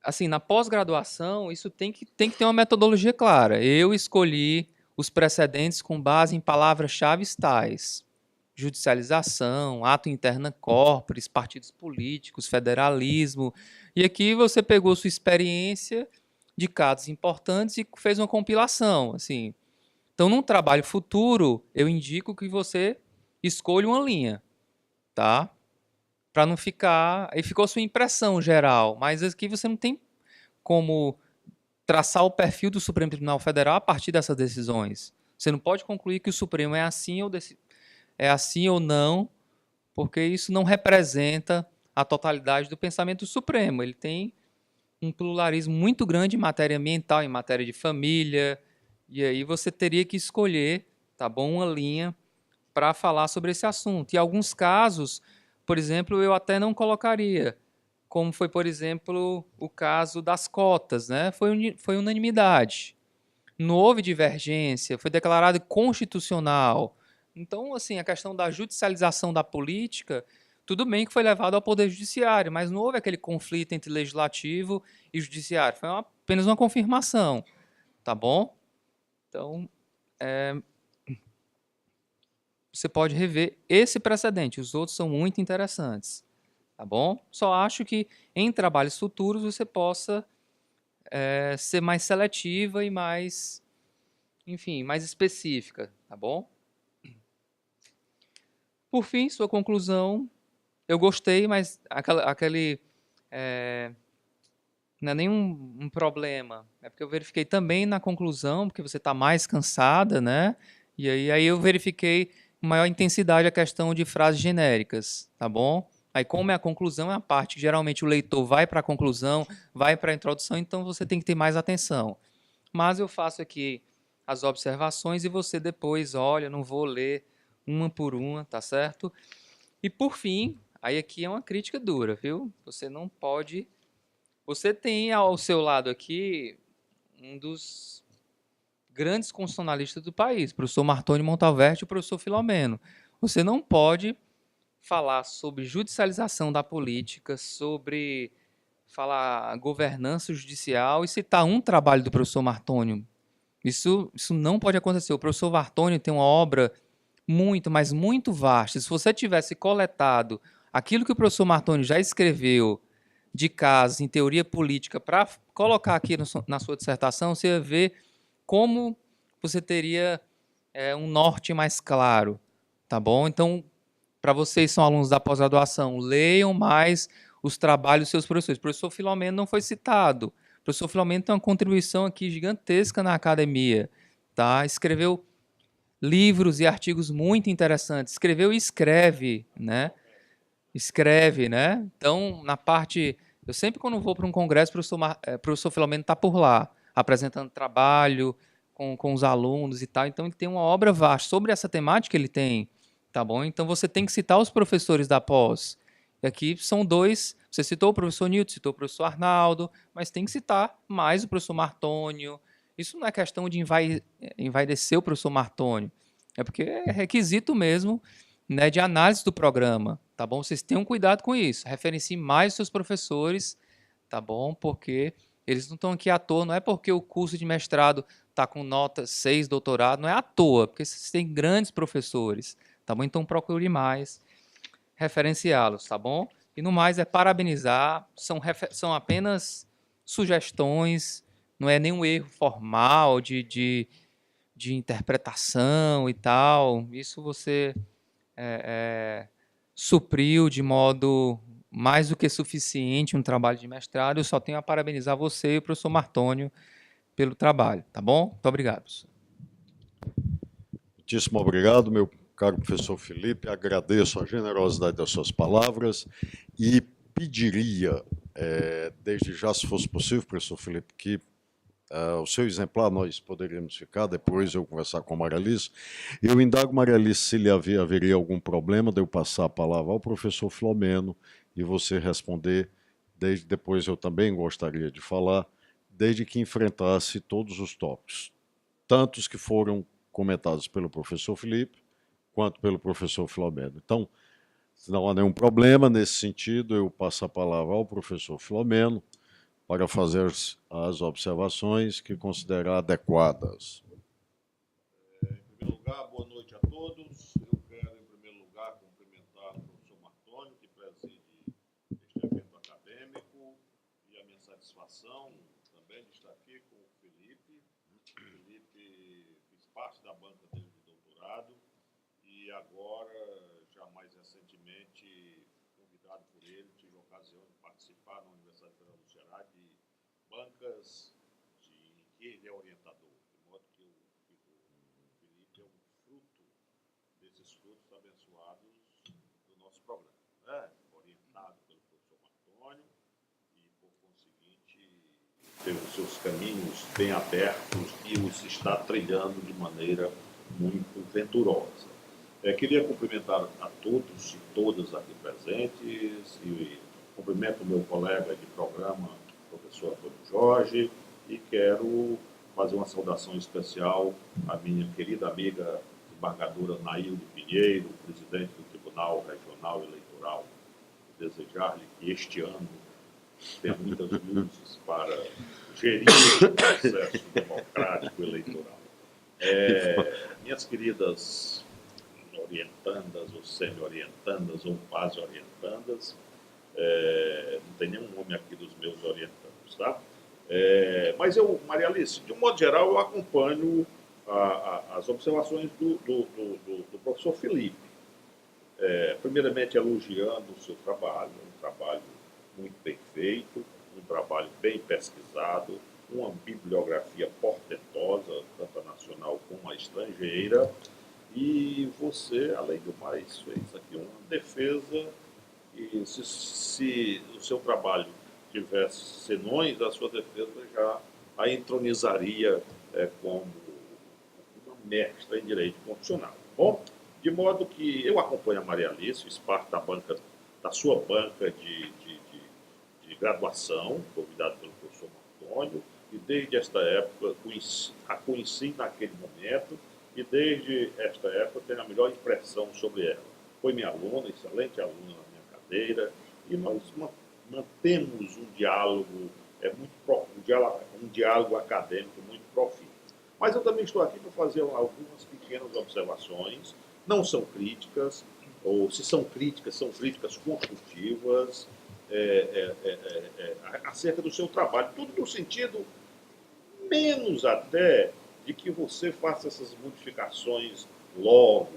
assim, na pós-graduação, isso tem que ter uma metodologia clara. Eu escolhi os precedentes com base em palavras-chave tais: judicialização, ato interna corporis, partidos políticos, federalismo. E aqui você pegou sua experiência de casos importantes e fez uma compilação, assim. Então, num trabalho futuro, eu indico que você escolha uma linha, tá? Para não ficar... Aí ficou a sua impressão geral, mas aqui você não tem como traçar o perfil do Supremo Tribunal Federal a partir dessas decisões. Você não pode concluir que o Supremo é assim ou não, porque isso não representa a totalidade do pensamento do Supremo. Ele tem um pluralismo muito grande em matéria ambiental, em matéria de família, e aí você teria que escolher, tá bom, uma linha para falar sobre esse assunto. Em alguns casos, por exemplo, eu até não colocaria, como foi, por exemplo, o caso das cotas, né? Foi unanimidade. Não houve divergência, foi declarado constitucional. Então, assim, a questão da judicialização da política, tudo bem que foi levado ao Poder Judiciário, mas não houve aquele conflito entre legislativo e judiciário. Foi apenas uma confirmação, tá bom? Então, você pode rever esse precedente. Os outros são muito interessantes, tá bom? Só acho que em trabalhos futuros você possa ser mais seletiva e mais, enfim, mais específica, tá bom? Por fim, sua conclusão, eu gostei, mas aquele não é nenhum problema. É porque eu verifiquei também na conclusão, porque você está mais cansada, né? E aí eu verifiquei com maior intensidade a questão de frases genéricas, tá bom? Aí, como é a conclusão, é a parte que geralmente o leitor vai para a conclusão, vai para a introdução, então você tem que ter mais atenção. Mas eu faço aqui as observações e você depois olha, não vou ler uma por uma, tá certo? E por fim, aí aqui é uma crítica dura, viu? Você não pode... Você tem ao seu lado aqui um dos grandes constitucionalistas do país, o professor Martônio Montalverde e o professor Filomeno. Você não pode falar sobre judicialização da política, sobre falar governança judicial e citar um trabalho do professor Martônio. Isso não pode acontecer. O professor Martônio tem uma obra muito, mas muito vasta. Se você tivesse coletado aquilo que o professor Martônio já escreveu de casos em teoria política para colocar aqui na sua dissertação, você ia ver como você teria um norte mais claro, tá bom? Então, para vocês que são alunos da pós-graduação, leiam mais os trabalhos dos seus professores. O professor Filomeno não foi citado. O professor Filomeno tem uma contribuição aqui gigantesca na academia, tá? Escreveu livros e artigos muito interessantes. Escreveu e escreve, né? Escreve, né? Então, na parte... Eu sempre, quando vou para um congresso, o professor Filomeno está por lá, apresentando trabalho com os alunos e tal. Então, ele tem uma obra vasta. Sobre essa temática, ele tem, tá bom? Então, você tem que citar os professores da pós. E aqui são dois... Você citou o professor Nilton, citou o professor Arnaldo, mas tem que citar mais o professor Martônio. Isso não é questão de envaidecer o professor Martônio. É porque é requisito mesmo, né, de análise do programa, tá bom? Vocês tenham cuidado com isso. Referenciem mais os seus professores, tá bom? Porque eles não estão aqui à toa. Não é porque o curso de mestrado está com nota 6, doutorado, não é à toa, porque vocês têm grandes professores, tá bom? Então procure mais referenciá-los, tá bom? E no mais é parabenizar, são apenas sugestões, não é nenhum erro formal de interpretação e tal. Isso você supriu de modo mais do que suficiente um trabalho de mestrado. Eu só tenho a parabenizar você e o professor Martônio pelo trabalho, tá bom? Muito obrigado, professor. Muitíssimo obrigado, meu caro professor Felipe. Agradeço a generosidade das suas palavras e pediria, desde já, se fosse possível, professor Felipe, que o seu exemplar nós poderíamos ficar, depois eu conversar com a Maria Alice. Eu indago, Maria Alice, se lhe haveria algum problema de eu passar a palavra ao professor Filomeno e você responder. Desde depois eu também gostaria de falar, desde que enfrentasse todos os tópicos, tantos que foram comentados pelo professor Felipe, quanto pelo professor Filomeno. Então, se não há nenhum problema nesse sentido, eu passo a palavra ao professor Filomeno para fazer as observações que considerar adequadas. Em primeiro lugar, boa noite a todos. Eu quero, em primeiro lugar, cumprimentar o professor Martônio, que preside este evento acadêmico, e a minha satisfação também de estar aqui com o Felipe. O Felipe fez parte da banca dele de doutorado e agora, já mais recentemente, convidado por ele, tive a ocasião de participar na Universidade Federal do Ceará de bancas em que ele é orientador, de modo que o Felipe é um fruto desses frutos abençoados do nosso programa, né? Orientado pelo professor Martônio e, por conseguinte, pelos seus caminhos bem abertos e os está trilhando de maneira muito venturosa. Queria cumprimentar a todos e todas aqui presentes e cumprimento o meu colega de programa, professor Antônio Jorge, e quero fazer uma saudação especial à minha querida amiga desembargadora Nailde Pinheiro, presidente do Tribunal Regional Eleitoral. Desejar-lhe que este ano tenha muitas luzes para gerir o processo democrático eleitoral. Minhas queridas orientandas, ou semi-orientandas, ou quase orientandas, não tem nenhum nome aqui dos meus orientandos, tá? Mas eu, Maria Alice, de um modo geral, eu acompanho as observações do professor Felipe. Primeiramente, elogiando o seu trabalho, um trabalho muito bem feito, um trabalho bem pesquisado, uma bibliografia portentosa, tanto a nacional como a estrangeira, e você, além do mais, fez aqui uma defesa, e se o seu trabalho tivesse senões, a sua defesa já a entronizaria como uma mestra em direito constitucional. Bom, de modo que eu acompanho a Maria Alice, fiz parte da sua banca de graduação, convidado pelo professor Martônio, e desde esta época a conheci naquele momento, e desde esta época tenho a melhor impressão sobre ela. Foi minha aluna, excelente aluna na minha cadeira, e nós mantemos um diálogo um diálogo acadêmico muito profundo. Mas eu também estou aqui para fazer algumas pequenas observações, não são críticas, ou se são críticas construtivas, acerca do seu trabalho, tudo no sentido menos até de que você faça essas modificações logo,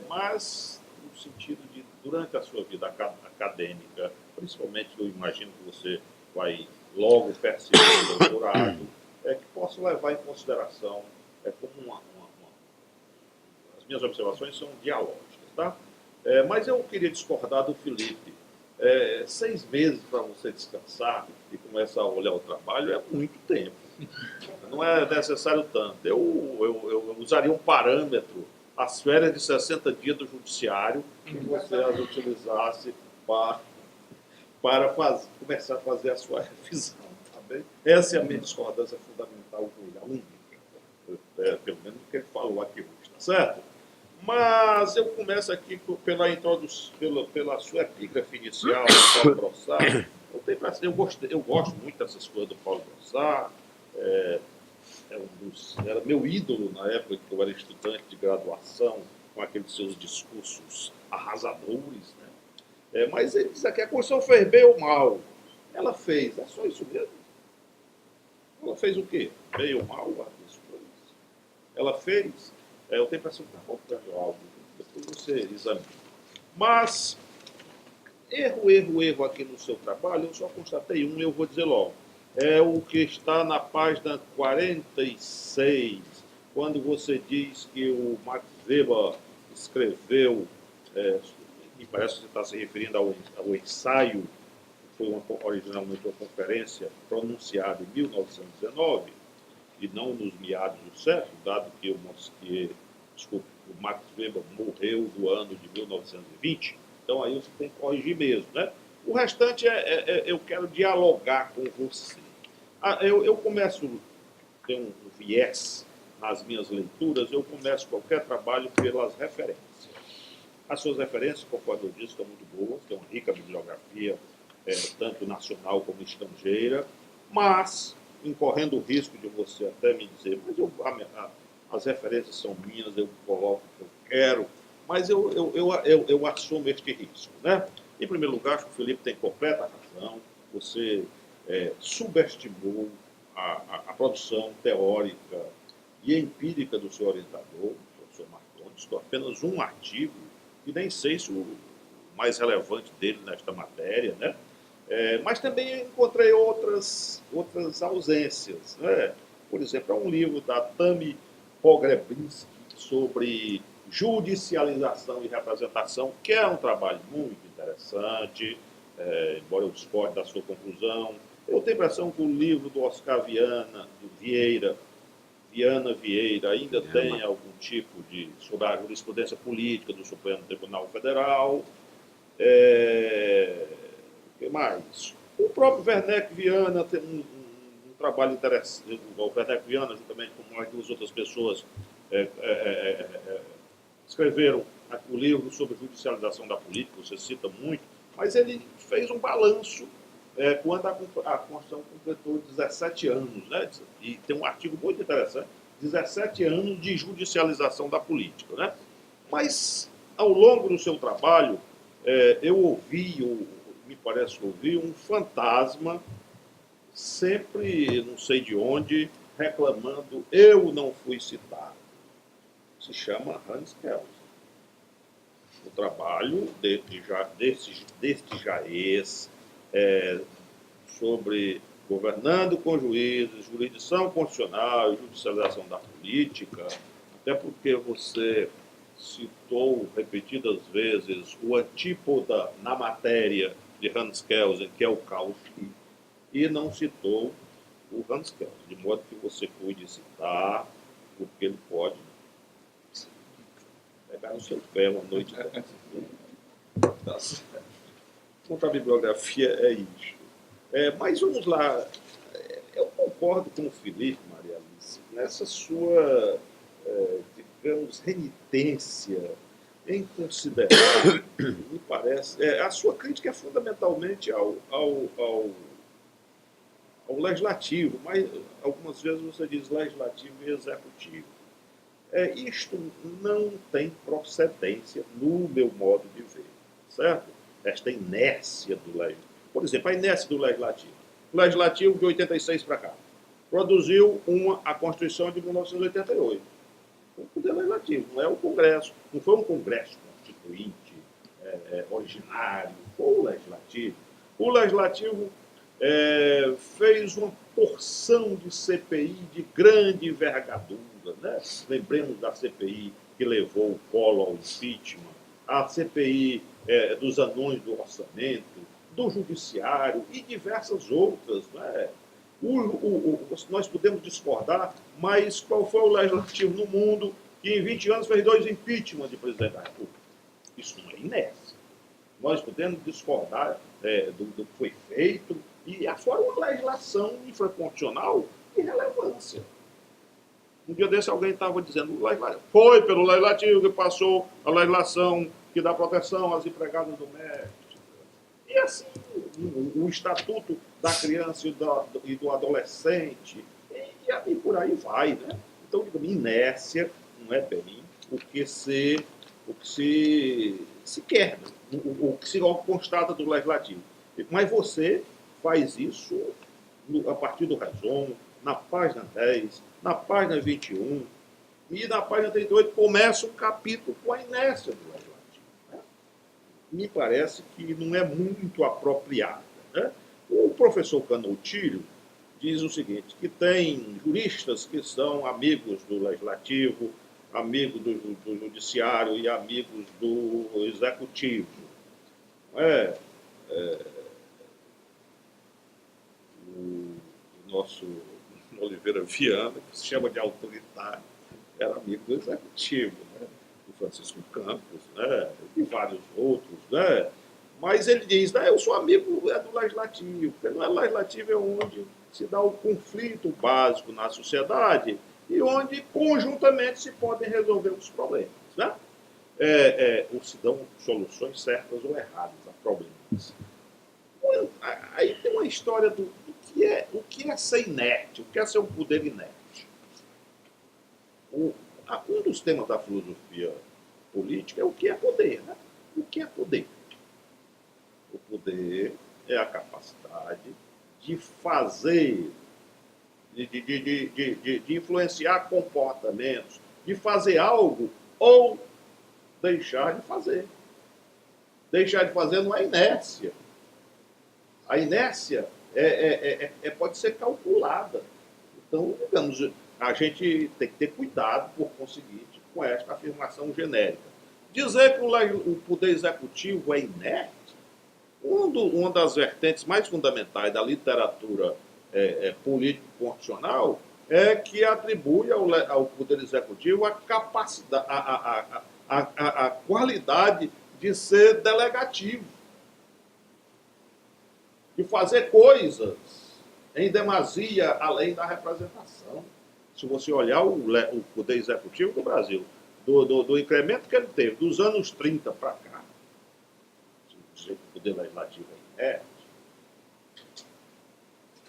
mas no sentido de, durante a sua vida acadêmica, principalmente eu imagino que você vai logo perseguir o doutorado, que possa levar em consideração como as minhas observações são dialógicas, tá? Mas eu queria discordar do Felipe. 6 meses para você descansar e começar a olhar o trabalho é muito tempo. Não é necessário tanto. Eu usaria um parâmetro, as férias de 60 dias do judiciário, que você as utilizasse para começar a fazer a sua revisão. Tá bem? Essa é a minha discordância fundamental com ele, a única. Pelo menos o que ele falou aqui hoje, tá certo? Mas eu começo aqui pela introdução, pela sua epígrafe inicial, Paulo Brossard. Eu gosto muito dessas coisas do Paulo Brossard. Era meu ídolo na época que eu era estudante de graduação, com aqueles seus discursos arrasadores, né? Mas ele diz aqui, a Constituição fez bem ou mal? Ela fez, é só isso mesmo. Ela fez o quê? Bem ou mal? Ela fez. Eu tenho a impressão que está faltando algo. Depois você examina. Mas, erro aqui no seu trabalho, eu só constatei um e eu vou dizer logo. É o que está na página 46, quando você diz que o Max Weber escreveu, me parece que você está se referindo ao ensaio, que foi originalmente uma conferência pronunciada em 1919, e não nos meados do século, dado que o Max Weber morreu no ano de 1920, então aí você tem que corrigir mesmo, né? O restante eu quero dialogar com você. Eu começo a ter um viés nas minhas leituras, eu começo qualquer trabalho pelas referências. As suas referências, conforme eu disse, estão muito boas, tem uma rica bibliografia, tanto nacional como estrangeira, mas, incorrendo o risco de você até me dizer, mas as referências são minhas, eu coloco o que eu quero, mas eu assumo este risco, né? Em primeiro lugar, acho que o Felipe tem completa razão, você subestimou a produção teórica e empírica do seu orientador, o professor Martoni. Estou apenas um artigo, e nem sei se o mais relevante dele nesta matéria, né? Mas também encontrei outras ausências, né? Por exemplo, há um livro da Tami Pogrebinski sobre judicialização e representação, que é um trabalho muito interessante, embora eu discorde da sua conclusão. Eu tenho a impressão que o livro do Oscar Viana Vieira ainda tem algum tipo de sobre a jurisprudência política do Supremo Tribunal Federal. O que mais? O próprio Werneck Viana tem um trabalho interessante. O Werneck Viana, juntamente com mais duas outras pessoas, escreveram o livro sobre judicialização da política, você cita muito, mas ele fez um balanço quando a Constituição completou 17 anos, né? E tem um artigo muito interessante, 17 anos de judicialização da política, né? Mas, ao longo do seu trabalho, eu me parece que ouvi um fantasma, sempre, não sei de onde, reclamando, eu não fui citado. Se chama Hans Kelsen. O trabalho deste Jaez sobre governando com juízes, jurisdição constitucional e judicialização da política, até porque você citou repetidas vezes o antípoda na matéria de Hans Kelsen, que é o Cauchy, e não citou o Hans Kelsen, de modo que você cuide citar, porque ele pode pegar no seu pé uma noite dessa. Tá certo. Quanto à bibliografia, é isso. Mas vamos lá. Eu concordo com o Felipe, Maria Alice, nessa sua, digamos, renitência em considerar, me parece, a sua crítica é fundamentalmente ao legislativo, mas algumas vezes você diz legislativo e executivo. Isto não tem procedência no meu modo de ver, certo? Esta inércia do legislativo. Por exemplo, a inércia do legislativo. O legislativo de 86 para cá produziu a Constituição de 1988. O poder legislativo, não é o Congresso. Não foi um Congresso constituinte, originário, foi o legislativo. O legislativo fez uma porção de CPI de grande envergadura, né? Lembremos da CPI que levou o Collor ao impeachment, a CPI dos anões do orçamento, do judiciário e diversas outras, né? Nós podemos discordar, mas qual foi o legislativo no mundo que em 20 anos fez 2 impeachments de presidente da República? Isso não é inércia. Nós podemos discordar do que foi feito, e afora uma legislação infraconstitucional de relevância. Um dia desse alguém estava dizendo, foi pelo legislativo que passou a legislação que dá proteção às empregadas domésticas. E assim, o Estatuto da Criança e do Adolescente, e por aí vai, né? Então, digamos, inércia não é bem o que se quer, né? O que se constata do legislativo. Mas você faz isso a partir do Raison, na página 10, na página 21, e na página 38 começa um capítulo com a inércia do legislativo. Né? Me parece que não é muito apropriada. Né? O professor Canoutilho diz o seguinte, que tem juristas que são amigos do legislativo, amigos do judiciário e amigos do executivo. O nosso Oliveira Viana, que se chama de autoritário, era amigo do executivo, né? Do Francisco Campos, né? E vários outros, né? Mas ele diz, né, eu sou amigo do legislativo, porque no legislativo é onde se dá o conflito básico na sociedade e onde conjuntamente se podem resolver os problemas, né? Ou se dão soluções certas ou erradas a problemas. Aí tem uma história do que é ser inerte, o que é ser um poder inerte. Um dos temas da filosofia política é o que é poder, né? O que é poder? O poder é a capacidade de fazer, de influenciar comportamentos, de fazer algo ou deixar de fazer. Deixar de fazer não é inércia. A inércia pode ser calculada. Então, digamos, a gente tem que ter cuidado, por conseguinte, com esta afirmação genérica. Dizer que o poder executivo é inerte, uma das vertentes mais fundamentais da literatura político-constitucional é que atribui ao poder executivo a capacidade, a qualidade de ser delegativo, de fazer coisas em demasia além da representação. Se você olhar o poder executivo do Brasil, do incremento que ele teve dos anos 30 para cá, dizer que o poder legislativo é inerte,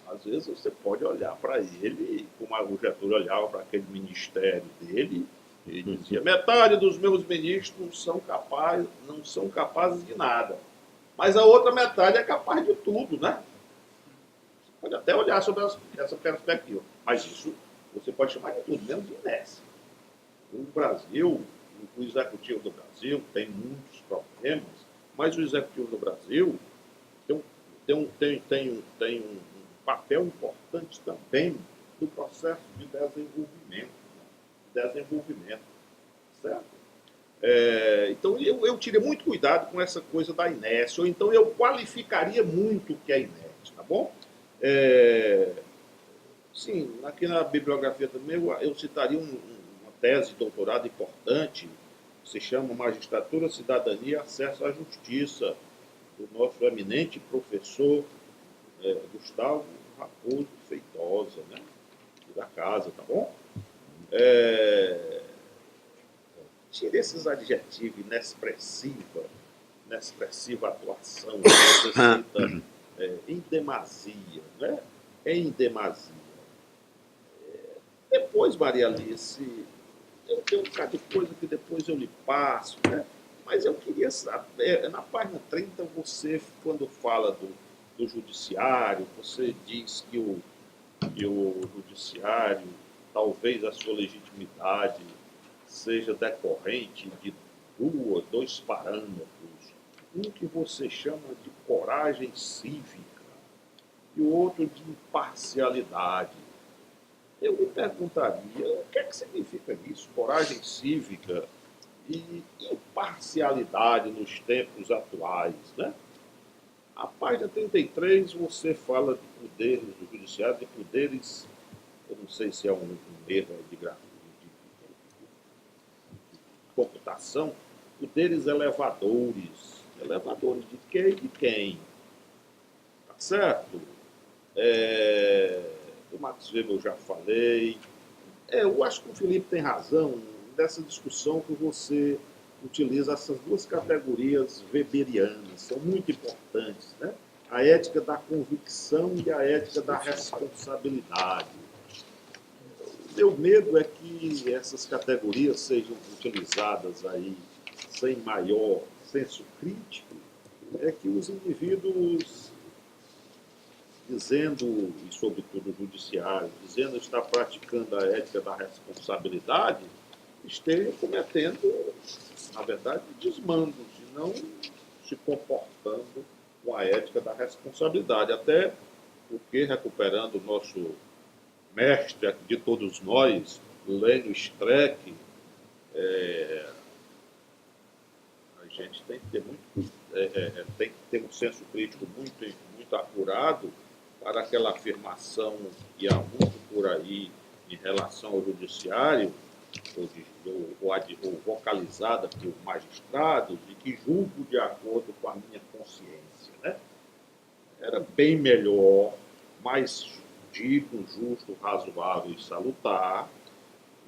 às vezes você pode olhar para ele, como o Getúlio olhava para aquele ministério dele, e dizia, metade dos meus ministros não são capazes de nada. Mas a outra metade é capaz de tudo, né? Você pode até olhar sobre essa perspectiva. Mas isso você pode chamar de tudo, menos de inércia. O Brasil, o executivo do Brasil tem muitos problemas, mas o executivo do Brasil tem um papel importante também no processo de desenvolvimento. Certo? Então, eu tirei muito cuidado com essa coisa da inércia, ou então eu qualificaria muito o que é inerte, tá bom? Sim, aqui na bibliografia também eu citaria uma tese de doutorado importante, que se chama Magistratura, Cidadania e Acesso à Justiça, do nosso eminente professor Gustavo Raposo Feitosa, né? Da casa, tá bom? Tire esses adjetivos, inexpressiva atuação, que você cita em demasia, né? Em demasia. Depois, Maria Alice, eu tenho um bocado de coisa que depois eu lhe passo, né? Mas eu queria saber, na página 30, você, quando fala do judiciário, você diz que o judiciário, talvez a sua legitimidade seja decorrente de dois parâmetros. Um que você chama de coragem cívica e o outro de imparcialidade. Eu me perguntaria, o que é que significa isso? Coragem cívica e imparcialidade nos tempos atuais, né? A página 33 você fala de poderes do judiciário, de poderes, eu não sei se é um erro de computação, poderes elevadores. Elevadores de quem e de quem? Tá certo? Do Max Weber eu já falei. Eu acho que o Felipe tem razão dessa discussão que você utiliza essas duas categorias weberianas, são muito importantes, né? A ética da convicção e a ética da responsabilidade. O meu medo é que essas categorias sejam utilizadas aí sem maior senso crítico, é que os indivíduos, dizendo, e sobretudo o judiciário, dizendo estar praticando a ética da responsabilidade, estejam cometendo, na verdade, desmandos e não se comportando com a ética da responsabilidade. Até porque, recuperando o nosso mestre de todos nós, Lênio Streck, a gente tem que ter tem que ter um senso crítico muito apurado para aquela afirmação que há muito por aí em relação ao judiciário, ou vocalizada por magistrados, e que julgo de acordo com a minha consciência. Né? Era bem melhor, mais digno, justo, razoável e salutar,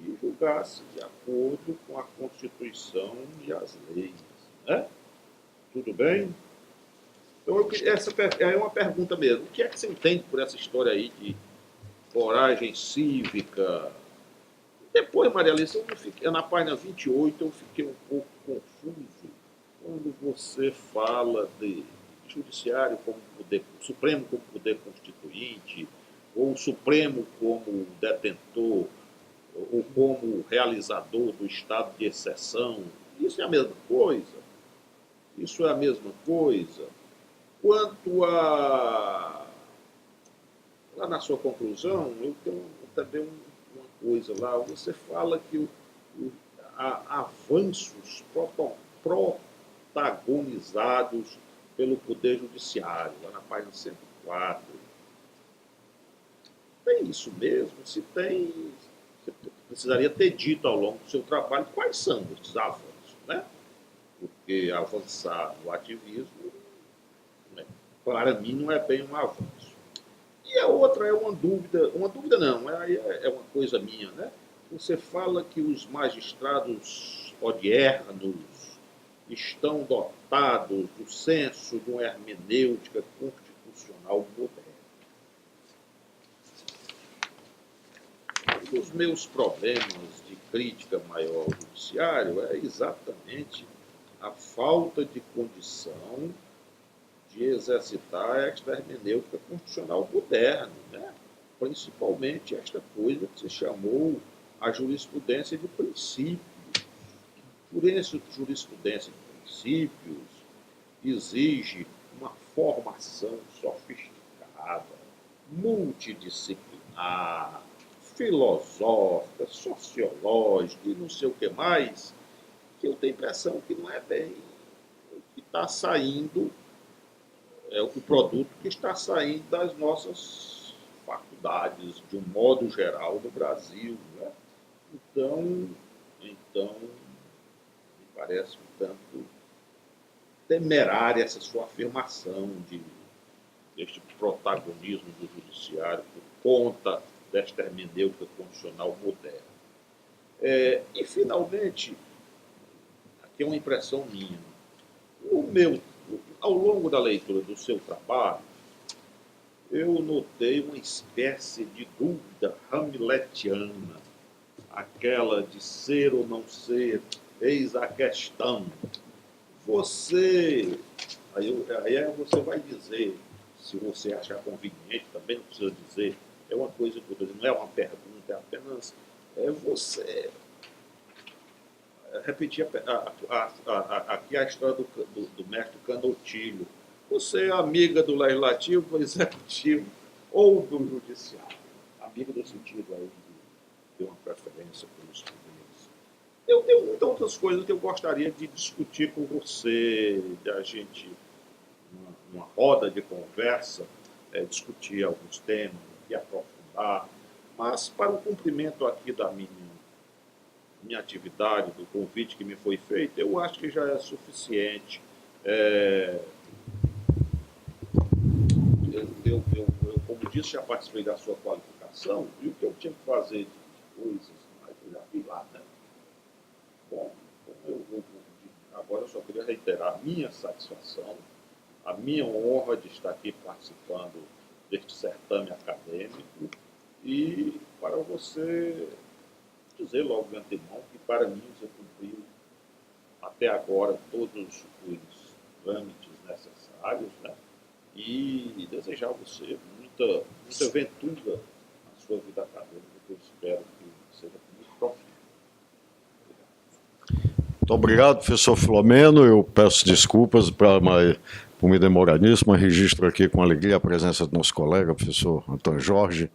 e julgasse de acordo com a Constituição e as leis. Né? Tudo bem? Então, essa é uma pergunta mesmo. O que é que você entende por essa história aí de coragem cívica? Depois, Maria Alice, na página 28, eu fiquei um pouco confuso quando você fala de judiciário como poder, Supremo como poder constituinte, ou o Supremo como detentor, ou como realizador do estado de exceção. Isso é a mesma coisa. Isso é a mesma coisa. Quanto a... Lá na sua conclusão, eu tenho também uma coisa lá. Você fala que há avanços protagonizados pelo Poder Judiciário, lá na página 104. Tem isso mesmo? Se tem, você precisaria ter dito ao longo do seu trabalho quais são esses avanços, né? Porque avançar no ativismo, né, para mim, não é bem um avanço. E a outra é uma dúvida não, é uma coisa minha, né? Você fala que os magistrados odiernos estão dotados do senso de uma hermenêutica constitucional moderna. Um dos meus problemas de crítica maior ao judiciário é exatamente a falta de condição de exercitar esta hermenêutica constitucional moderna, né? Principalmente esta coisa que se chamou a jurisprudência de princípios. Por isso, jurisprudência de princípios exige uma formação sofisticada, multidisciplinar, filosófica, sociológica e não sei o que mais, que eu tenho a impressão que não é bem o que está saindo, o produto que está saindo das nossas faculdades, de um modo geral, do Brasil. Né? Então, me parece um tanto temerária essa sua afirmação deste protagonismo do judiciário por conta desta hermenêutica constitucional moderna. E, finalmente, aqui é uma impressão minha. Ao longo da leitura do seu trabalho, eu notei uma espécie de dúvida hamletiana, aquela de ser ou não ser, eis a questão. Aí você vai dizer, se você achar conveniente, também não precisa dizer, é uma coisa que eu estou dizendo, não é uma pergunta, é apenas você repetir aqui a história do mestre Candotilho. Você é amiga do Legislativo, do Executivo ou do Judiciário? Amiga no sentido aí de ter uma preferência pelos poderes. Eu tenho muitas outras coisas que eu gostaria de discutir com você, de a gente, numa roda de conversa, discutir alguns temas e aprofundar, mas para o cumprimento aqui da minha atividade, do convite que me foi feito, eu acho que já é suficiente. Eu, como disse, já participei da sua qualificação, e o que eu tinha que fazer coisas, mas eu já vi lá, né? Bom, agora eu só queria reiterar a minha satisfação, a minha honra de estar aqui participando deste certame acadêmico e para você dizer logo de antemão que, para mim, você cumpriu até agora todos os trâmites necessários, né? E desejar a você muita ventura na sua vida acadêmica, que eu espero que seja muito profícua. Muito obrigado, professor Filomeno. Eu peço desculpas por me demorar nisso, mas registro aqui com alegria a presença do nosso colega, professor Antônio Jorge.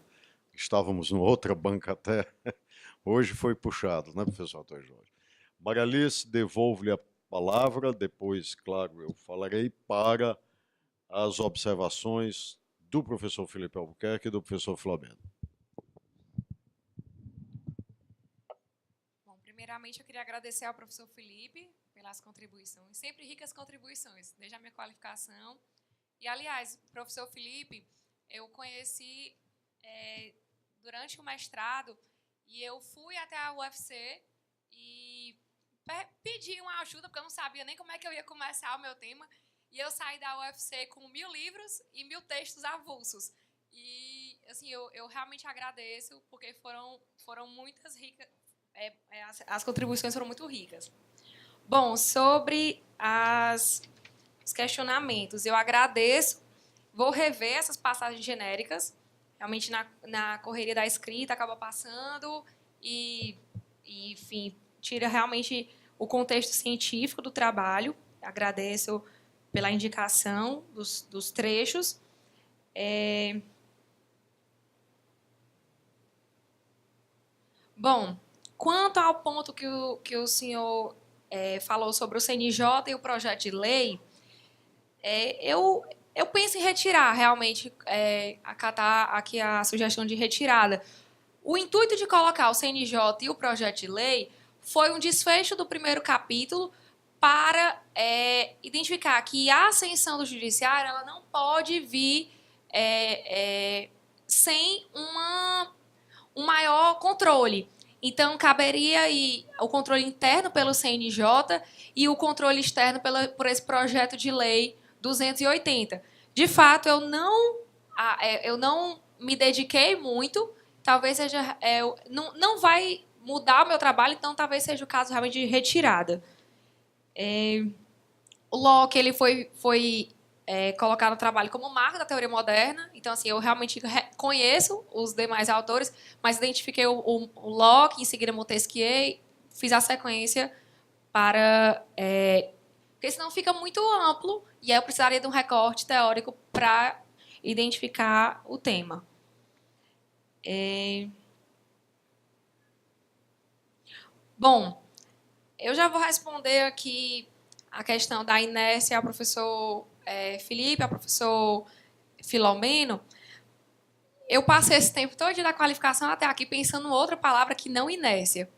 Estávamos numa outra banca até. Hoje foi puxado, né, professor Antônio Jorge? Maria Alice, devolvo-lhe a palavra, depois, claro, eu falarei para as observações do professor Felipe Albuquerque e do professor Filomeno. Bom, primeiramente eu queria agradecer ao professor Felipe pelas contribuições, sempre ricas contribuições, desde a minha qualificação. E, aliás, professor Felipe, eu conheci durante o mestrado e eu fui até a UFC e pedi uma ajuda, porque eu não sabia nem como é que eu ia começar o meu tema. E eu saí da UFC com 1000 livros e 1000 textos avulsos. E, assim, eu realmente agradeço, porque foram muitas ricas, as contribuições foram muito ricas. Bom, sobre os questionamentos, eu agradeço, vou rever essas passagens genéricas, realmente na correria da escrita acaba passando e enfim, tira realmente o contexto científico do trabalho. Agradeço pela indicação dos trechos. Bom, quanto ao ponto que o senhor falou sobre o CNJ e o projeto de lei, eu penso em retirar, realmente, acatar aqui a sugestão de retirada. O intuito de colocar o CNJ e o projeto de lei foi um desfecho do primeiro capítulo para identificar que a ascensão do judiciário ela não pode vir sem um maior controle. Então, caberia aí o controle interno pelo CNJ e o controle externo por esse projeto de lei 280. De fato, eu não me dediquei muito, talvez seja... não vai mudar o meu trabalho, então talvez seja o caso realmente de retirada. O Locke ele foi colocado no trabalho como marco da teoria moderna, então assim, eu realmente conheço os demais autores, mas identifiquei o Locke, em seguida Montesquieu, fiz a sequência para... porque senão fica muito amplo, e aí eu precisaria de um recorte teórico para identificar o tema. Bom, eu já vou responder aqui a questão da inércia ao professor Felipe, ao professor Filomeno. Eu passei esse tempo todo da qualificação até aqui pensando em outra palavra que não inércia.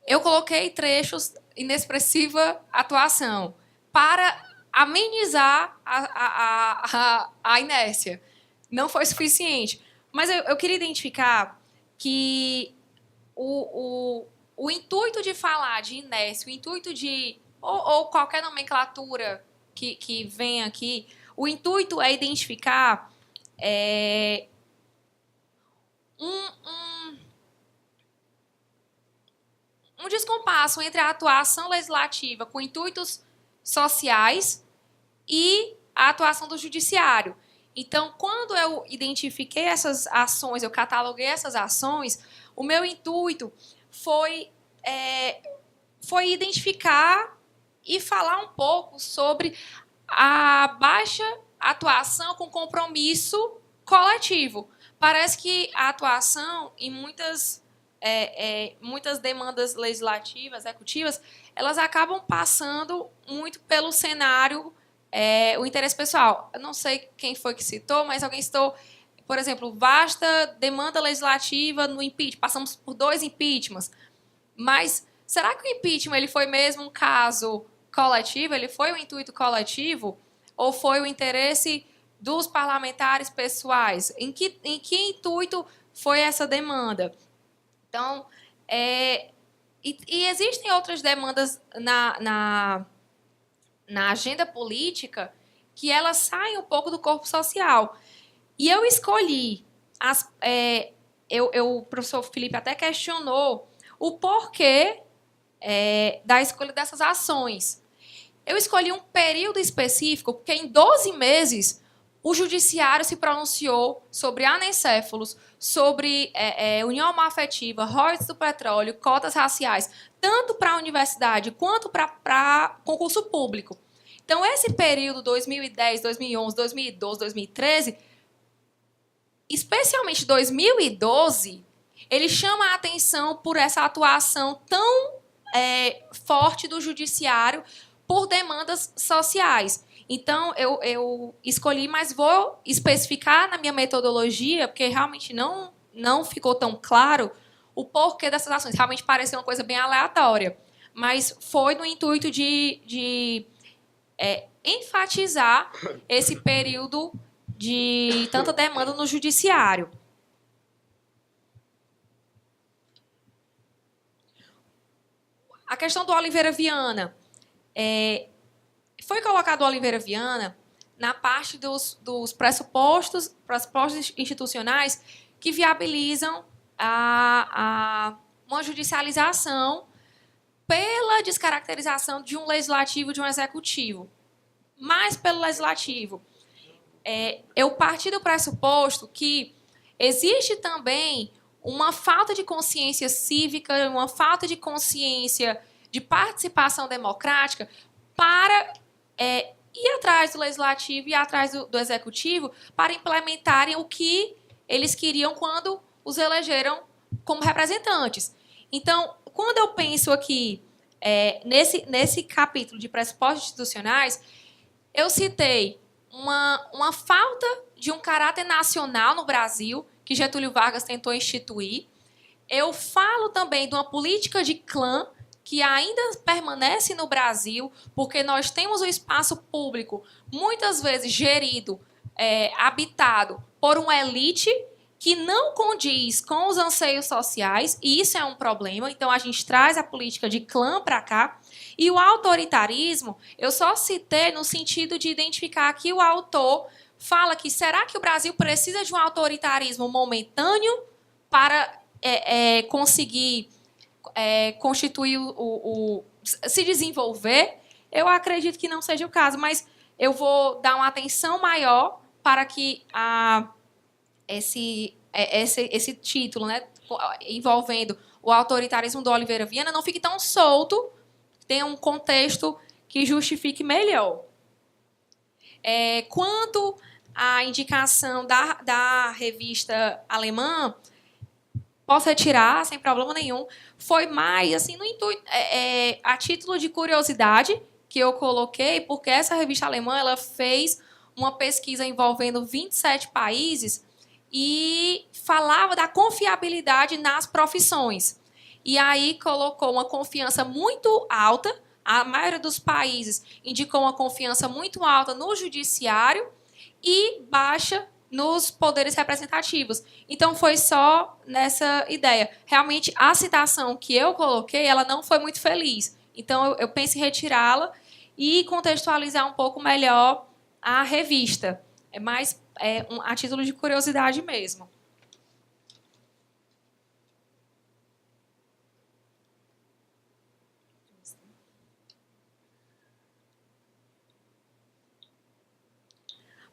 Eu coloquei trechos inexpressiva atuação para amenizar a inércia. Não foi suficiente. Mas eu queria identificar que o intuito de falar de inércia, o intuito de... ou qualquer nomenclatura que venha aqui, o intuito é identificar um descompasso entre a atuação legislativa com intuitos sociais e a atuação do judiciário. Então, quando eu identifiquei essas ações, eu cataloguei essas ações, o meu intuito foi identificar e falar um pouco sobre a baixa atuação com compromisso coletivo. Parece que a atuação em muitas demandas legislativas, executivas, elas acabam passando muito pelo cenário, o interesse pessoal. Eu não sei quem foi que citou, mas alguém citou, por exemplo, vasta demanda legislativa no impeachment. Passamos por 2 impeachments. Mas será que o impeachment ele foi mesmo um caso coletivo? Ele foi um intuito coletivo? Ou foi o interesse dos parlamentares pessoais? Em que intuito foi essa demanda? Então, e existem outras demandas na agenda política que elas saem um pouco do corpo social. E eu escolhi, o professor Felipe até questionou o porquê da escolha dessas ações. Eu escolhi um período específico, porque em 12 meses o judiciário se pronunciou sobre anencéfalos, sobre união homoafetiva, royalties do petróleo, cotas raciais, tanto para a universidade quanto para concurso público. Então, esse período 2010, 2011, 2012, 2013, especialmente 2012, ele chama a atenção por essa atuação tão forte do judiciário por demandas sociais. Então, eu escolhi, mas vou especificar na minha metodologia, porque realmente não ficou tão claro o porquê dessas ações. Realmente pareceu uma coisa bem aleatória, mas foi no intuito de enfatizar esse período de tanta demanda no judiciário. A questão do Oliveira Viana. Foi colocado o Oliveira Viana na parte dos pressupostos institucionais que viabilizam uma judicialização pela descaracterização de um legislativo e de um executivo. Mais pelo legislativo. Eu parti do pressuposto que existe também uma falta de consciência cívica, uma falta de consciência de participação democrática para ir atrás do legislativo e atrás do executivo para implementarem o que eles queriam quando os elegeram como representantes. Então, quando eu penso aqui nesse capítulo de pressupostos institucionais, eu citei uma falta de um caráter nacional no Brasil, que Getúlio Vargas tentou instituir. Eu falo também de uma política de clã que ainda permanece no Brasil, porque nós temos o espaço público muitas vezes gerido, habitado por uma elite que não condiz com os anseios sociais, e isso é um problema. Então, a gente traz a política de clã para cá. E o autoritarismo, eu só citei no sentido de identificar que o autor fala que será que o Brasil precisa de um autoritarismo momentâneo para conseguir constituir se desenvolver? Eu acredito que não seja o caso, mas eu vou dar uma atenção maior para que esse título, né, envolvendo o autoritarismo do Oliveira Viana, não fique tão solto, tenha um contexto que justifique melhor. Quanto à indicação da revista alemã, posso retirar sem problema nenhum. Foi mais assim no intuito, a título de curiosidade que eu coloquei, porque essa revista alemã ela fez uma pesquisa envolvendo 27 países e falava da confiabilidade nas profissões. E aí colocou uma confiança muito alta, a maioria dos países indicou uma confiança muito alta no judiciário e baixa nos poderes representativos. Então, foi só nessa ideia. Realmente, a citação que eu coloquei, ela não foi muito feliz. Então, eu penso em retirá-la e contextualizar um pouco melhor a revista. É mais a título de curiosidade mesmo.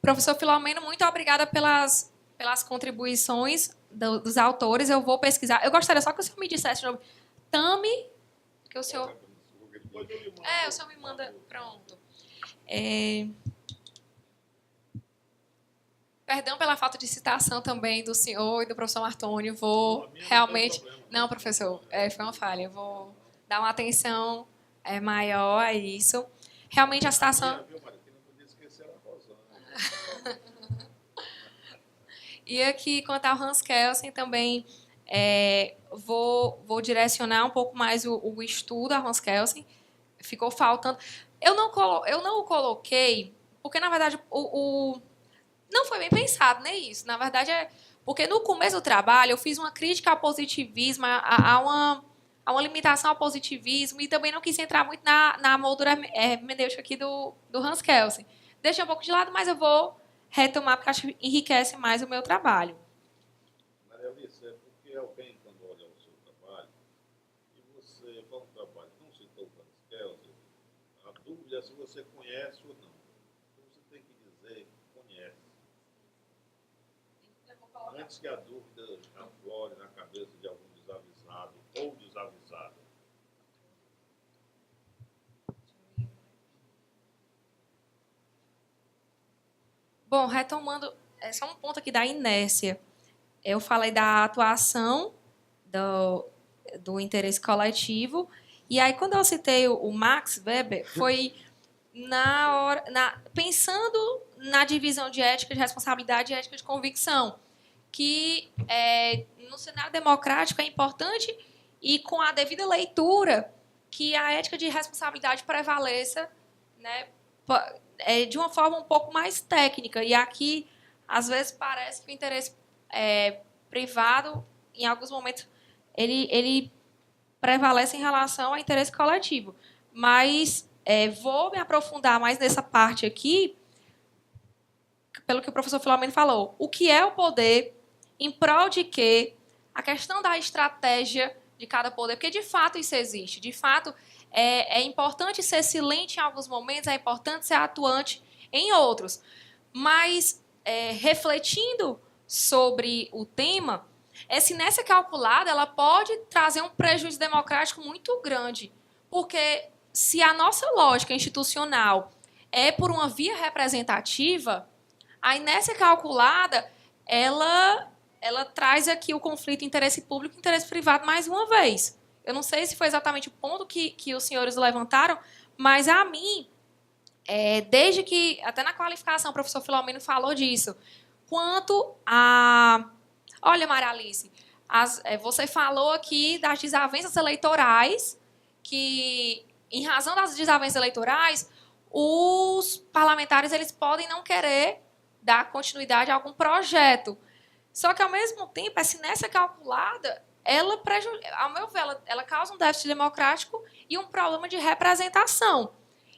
Professor Filomeno, muito obrigada pelas contribuições dos autores. Eu vou pesquisar. Eu gostaria só que o senhor me dissesse sobre Tami, que o senhor... o senhor me manda... Pronto. Perdão pela falta de citação também do senhor e do professor Martônio. Vou realmente... Não, professor, foi uma falha. Eu vou dar uma atenção maior a isso. Realmente a citação... E aqui, quanto ao Hans Kelsen, também vou direcionar um pouco mais o estudo a Hans Kelsen. Ficou faltando... Eu não o coloquei, porque, na verdade, não foi bem pensado, nem isso. Na verdade, Porque no começo do trabalho eu fiz uma crítica ao positivismo, a uma limitação ao positivismo, e também não quis entrar muito na moldura hermenêutica aqui do Hans Kelsen. Deixa um pouco de lado, mas eu vou retomar, porque acho que enriquece mais o meu trabalho. Maria Alice, é porque alguém, quando olha o seu trabalho, e você faz um trabalho, não citou o Hans Kelsen, a dúvida é se você conhece ou não. Então você tem que dizer que conhece. Antes que a dúvida aflore na cabeça de algum desavisado ou desavisada. Bom, retomando, é só um ponto aqui da inércia. Eu falei da atuação do interesse coletivo, e aí quando eu citei o Max Weber, foi pensando na divisão de ética de responsabilidade e ética de convicção, que no cenário democrático é importante, e com a devida leitura, que a ética de responsabilidade prevaleça, né, de uma forma um pouco mais técnica. E aqui, às vezes, parece que o interesse privado, em alguns momentos, ele prevalece em relação ao interesse coletivo. Mas vou me aprofundar mais nessa parte aqui, pelo que o professor Filomeno falou. O que é o poder, em prol de quê? A questão da estratégia de cada poder, porque, de fato, isso existe. De fato, é importante ser silente em alguns momentos, é importante ser atuante em outros. Mas, refletindo sobre o tema, essa inércia calculada ela pode trazer um prejuízo democrático muito grande. Porque, se a nossa lógica institucional é por uma via representativa, a inércia calculada ela traz aqui o conflito interesse público e interesse privado mais uma vez. Eu não sei se foi exatamente o ponto que os senhores levantaram, mas a mim, desde que, até na qualificação, o professor Filomeno falou disso, quanto a... Olha, Maria Alice, você falou aqui das desavenças eleitorais, que, em razão das desavenças eleitorais, os parlamentares eles podem não querer dar continuidade a algum projeto. Só que, ao mesmo tempo, essa inércia calculada, ao meu ver, ela causa um déficit democrático e um problema de representação.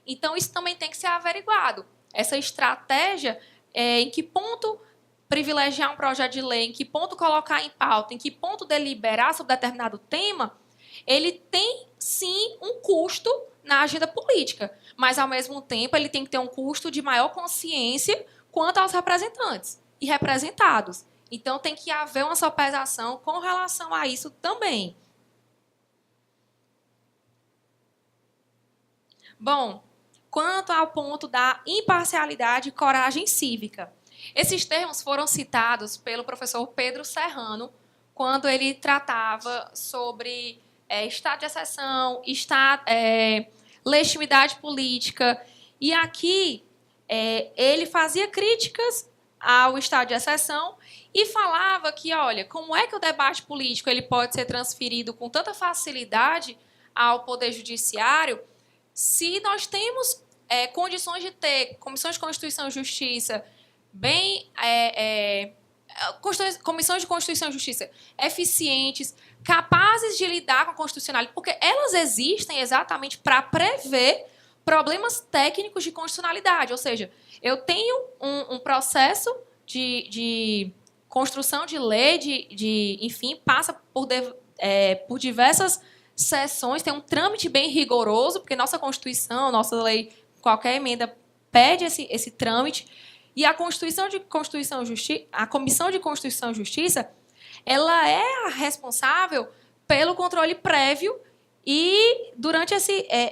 Então, isso também tem que ser averiguado. Essa estratégia, em que ponto privilegiar um projeto de lei, em que ponto colocar em pauta, em que ponto deliberar sobre determinado tema, ele tem, sim, um custo na agenda política, mas, ao mesmo tempo, ele tem que ter um custo de maior consciência quanto aos representantes e representados. Então, tem que haver uma sopesação com relação a isso também. Bom, quanto ao ponto da imparcialidade e coragem cívica. Esses termos foram citados pelo professor Pedro Serrano, quando ele tratava sobre estado de exceção, legitimidade política. E aqui, ele fazia críticas ao estado de exceção e falava que, olha, como é que o debate político ele pode ser transferido com tanta facilidade ao Poder Judiciário se nós temos condições de ter comissões de Constituição e Justiça comissões de Constituição e Justiça eficientes, capazes de lidar com a constitucionalidade, porque elas existem exatamente para prever problemas técnicos de constitucionalidade. Ou seja, eu tenho um processo de construção de lei, enfim, passa por diversas sessões, tem um trâmite bem rigoroso, porque nossa Constituição, nossa lei, qualquer emenda pede esse trâmite, e a Comissão de Constituição e Justiça, ela é a responsável pelo controle prévio e durante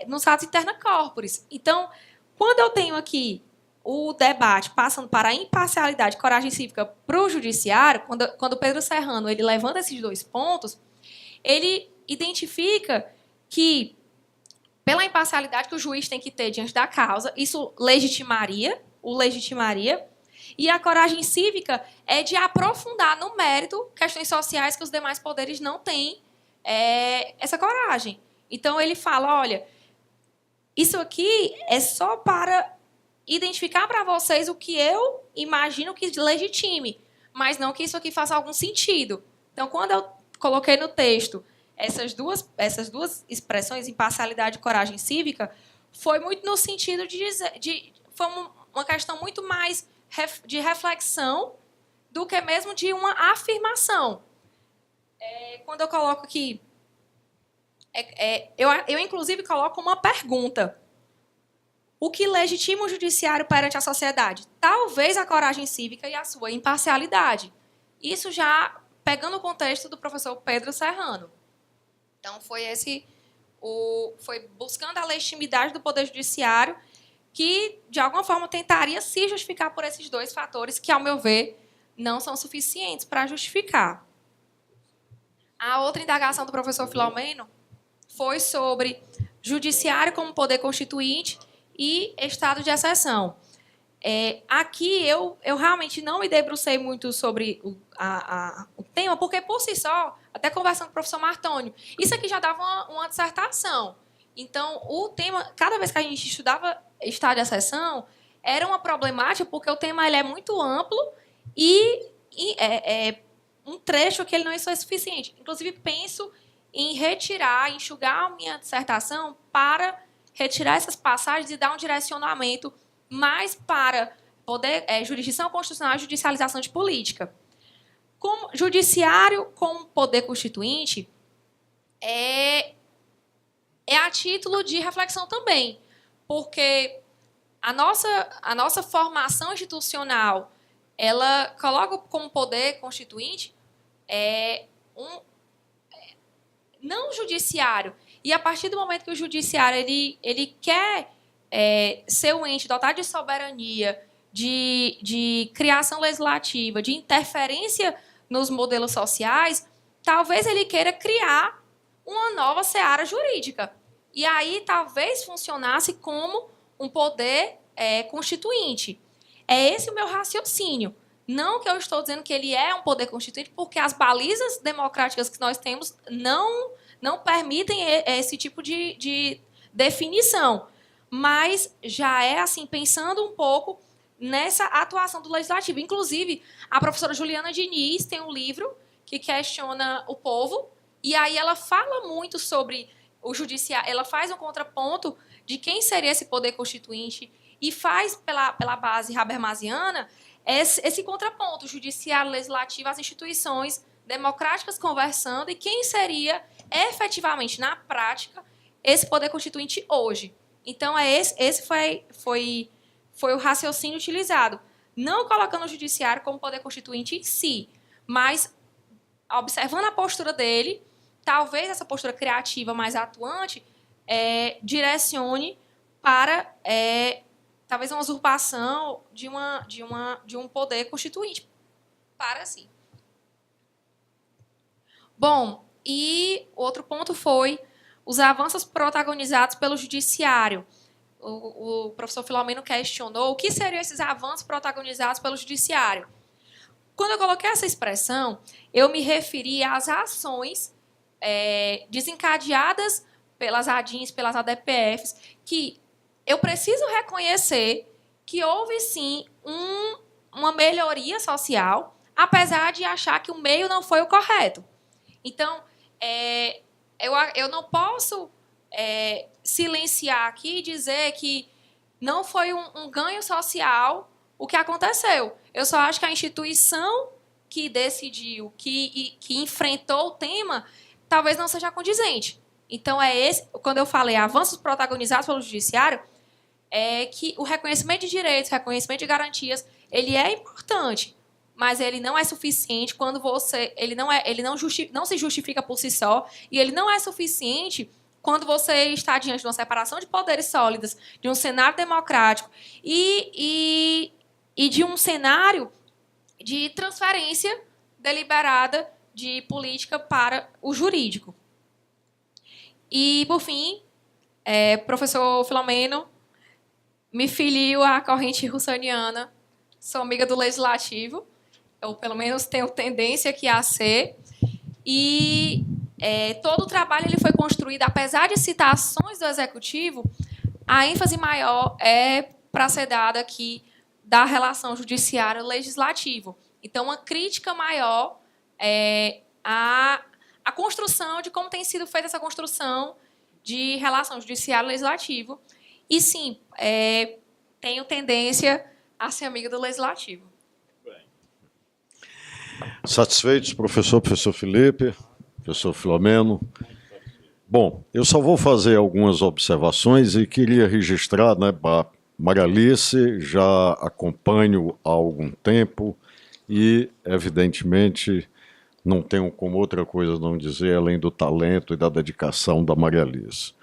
nos atos interna corporis. Então, quando eu tenho aqui o debate passando para a imparcialidade e coragem cívica para o judiciário, quando o Pedro Serrano ele levanta esses dois pontos, ele identifica que, pela imparcialidade que o juiz tem que ter diante da causa, isso legitimaria, e a coragem cívica é de aprofundar no mérito questões sociais que os demais poderes não têm essa coragem. Então, ele fala, olha, isso aqui é só para identificar para vocês o que eu imagino que legitime, mas não que isso aqui faça algum sentido. Então, quando eu coloquei no texto essas duas expressões, imparcialidade e coragem cívica, foi muito no sentido de dizer... foi uma questão muito mais de reflexão do que mesmo de uma afirmação. Quando eu coloco aqui... eu, inclusive, coloco uma pergunta. O que legitima o judiciário perante a sociedade? Talvez a coragem cívica e a sua imparcialidade. Isso já pegando o contexto do professor Pedro Serrano. Então, foi buscando a legitimidade do Poder Judiciário que, de alguma forma, tentaria se justificar por esses dois fatores que, ao meu ver, não são suficientes para justificar. A outra indagação do professor Filomeno foi sobre judiciário como poder constituinte e estado de exceção. Aqui eu realmente não me debrucei muito sobre o tema, porque, por si só, até conversando com o professor Martônio, isso aqui já dava uma dissertação. Então, o tema, cada vez que a gente estudava estado de exceção, era uma problemática, porque o tema ele é muito amplo e um trecho que ele não é suficiente. Inclusive, penso em enxugar a minha dissertação para retirar essas passagens e dar um direcionamento mais para jurisdição constitucional e judicialização de política. Como judiciário como poder constituinte é a título de reflexão também, porque a nossa formação institucional ela coloca como poder constituinte não o judiciário. E a partir do momento que o judiciário ele quer ser um ente dotado de soberania, de criação legislativa, de interferência nos modelos sociais, talvez ele queira criar uma nova seara jurídica. E aí talvez funcionasse como um poder constituinte. É esse o meu raciocínio. Não que eu estou dizendo que ele é um poder constituinte, porque as balizas democráticas que nós temos não permitem esse tipo de definição. Mas já é assim, pensando um pouco nessa atuação do legislativo. Inclusive, a professora Juliana Diniz tem um livro que questiona o povo, e aí ela fala muito sobre o judiciário, ela faz um contraponto de quem seria esse poder constituinte e faz, pela base habermasiana, esse contraponto, judiciário, legislativo, as instituições democráticas conversando e quem seria efetivamente, na prática, esse poder constituinte hoje. Então, esse foi o raciocínio utilizado. Não colocando o judiciário como poder constituinte em si, mas observando a postura dele, talvez essa postura criativa mais atuante direcione para talvez uma usurpação de um poder constituinte para si. Bom, e outro ponto foi os avanços protagonizados pelo judiciário. O professor Filomeno questionou o que seriam esses avanços protagonizados pelo judiciário. Quando eu coloquei essa expressão, eu me referi às ações desencadeadas pelas ADINs, pelas ADPFs, que eu preciso reconhecer que houve, sim, uma melhoria social, apesar de achar que o meio não foi o correto. Então, eu não posso silenciar aqui e dizer que não foi um ganho social o que aconteceu. Eu só acho que a instituição que decidiu, que enfrentou o tema, talvez não seja condizente. Então, quando eu falei avanços protagonizados pelo judiciário, é que o reconhecimento de direitos, o reconhecimento de garantias, ele é importante, mas ele não é suficiente quando ele não se justifica por si só, e ele não é suficiente quando você está diante de uma separação de poderes sólidas, de um cenário democrático e de um cenário de transferência deliberada de política para o jurídico. E, por fim, professor Filomeno, me filio à corrente russaniana, sou amiga do Legislativo, ou pelo menos tenho tendência aqui a ser, e todo o trabalho ele foi construído, apesar de citações do Executivo, a ênfase maior é para ser dada aqui da relação judiciário-legislativo. Então, uma crítica maior à construção de como tem sido feita essa construção de relação judiciário-legislativo. E, sim, tenho tendência a ser amiga do Legislativo. Satisfeitos, professor Felipe, professor Filomeno? Bom, eu só vou fazer algumas observações e queria registrar, né, Maria Alice, já acompanho há algum tempo e, evidentemente, não tenho como outra coisa não dizer além do talento e da dedicação da Maria Alice.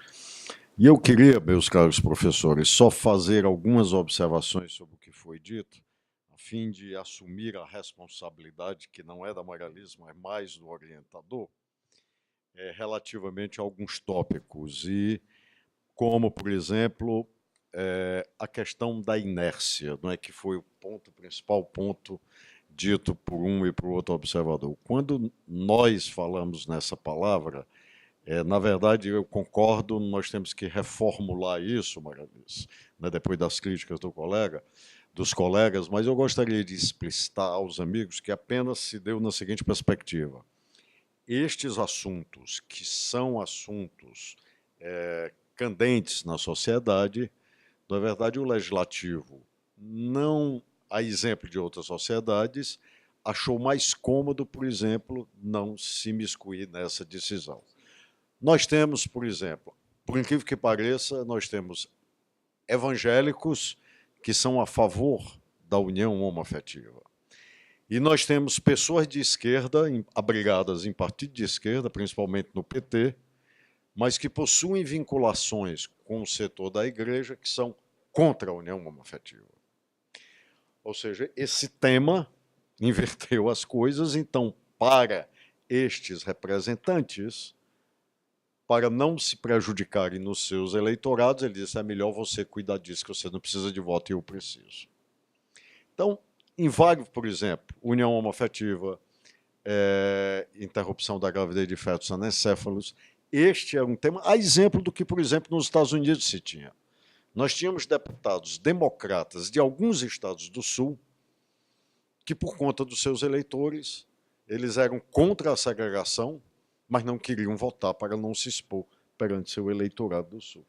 E eu queria, meus caros professores, só fazer algumas observações sobre o que foi dito, a fim de assumir a responsabilidade, que não é da Maria Alice, mas mais do orientador, relativamente a alguns tópicos, e como, por exemplo, a questão da inércia, não é, que foi o principal ponto dito por um e por outro observador. Quando nós falamos nessa palavra, na verdade, eu concordo, nós temos que reformular isso, Maria Alice, né, depois das críticas dos colegas, mas eu gostaria de explicitar aos amigos que apenas se deu na seguinte perspectiva. Estes assuntos, que são assuntos candentes na sociedade, na verdade, o legislativo, não a exemplo de outras sociedades, achou mais cômodo, por exemplo, não se imiscuir nessa decisão. Nós temos, por exemplo, por incrível que pareça, nós temos evangélicos que são a favor da união homoafetiva. E nós temos pessoas de esquerda, abrigadas em partido de esquerda, principalmente no PT, mas que possuem vinculações com o setor da igreja que são contra a união homoafetiva. Ou seja, esse tema inverteu as coisas, então, para estes representantes, para não se prejudicarem nos seus eleitorados, ele disse, é melhor você cuidar disso, que você não precisa de voto e eu preciso. Então, em vários, por exemplo, união homoafetiva, interrupção da gravidez de fetos anencéfalos, este é um tema, a exemplo do que, por exemplo, nos Estados Unidos se tinha. Nós tínhamos deputados democratas de alguns estados do Sul que, por conta dos seus eleitores, eles eram contra a segregação, mas não queriam votar para não se expor perante seu eleitorado do Sul.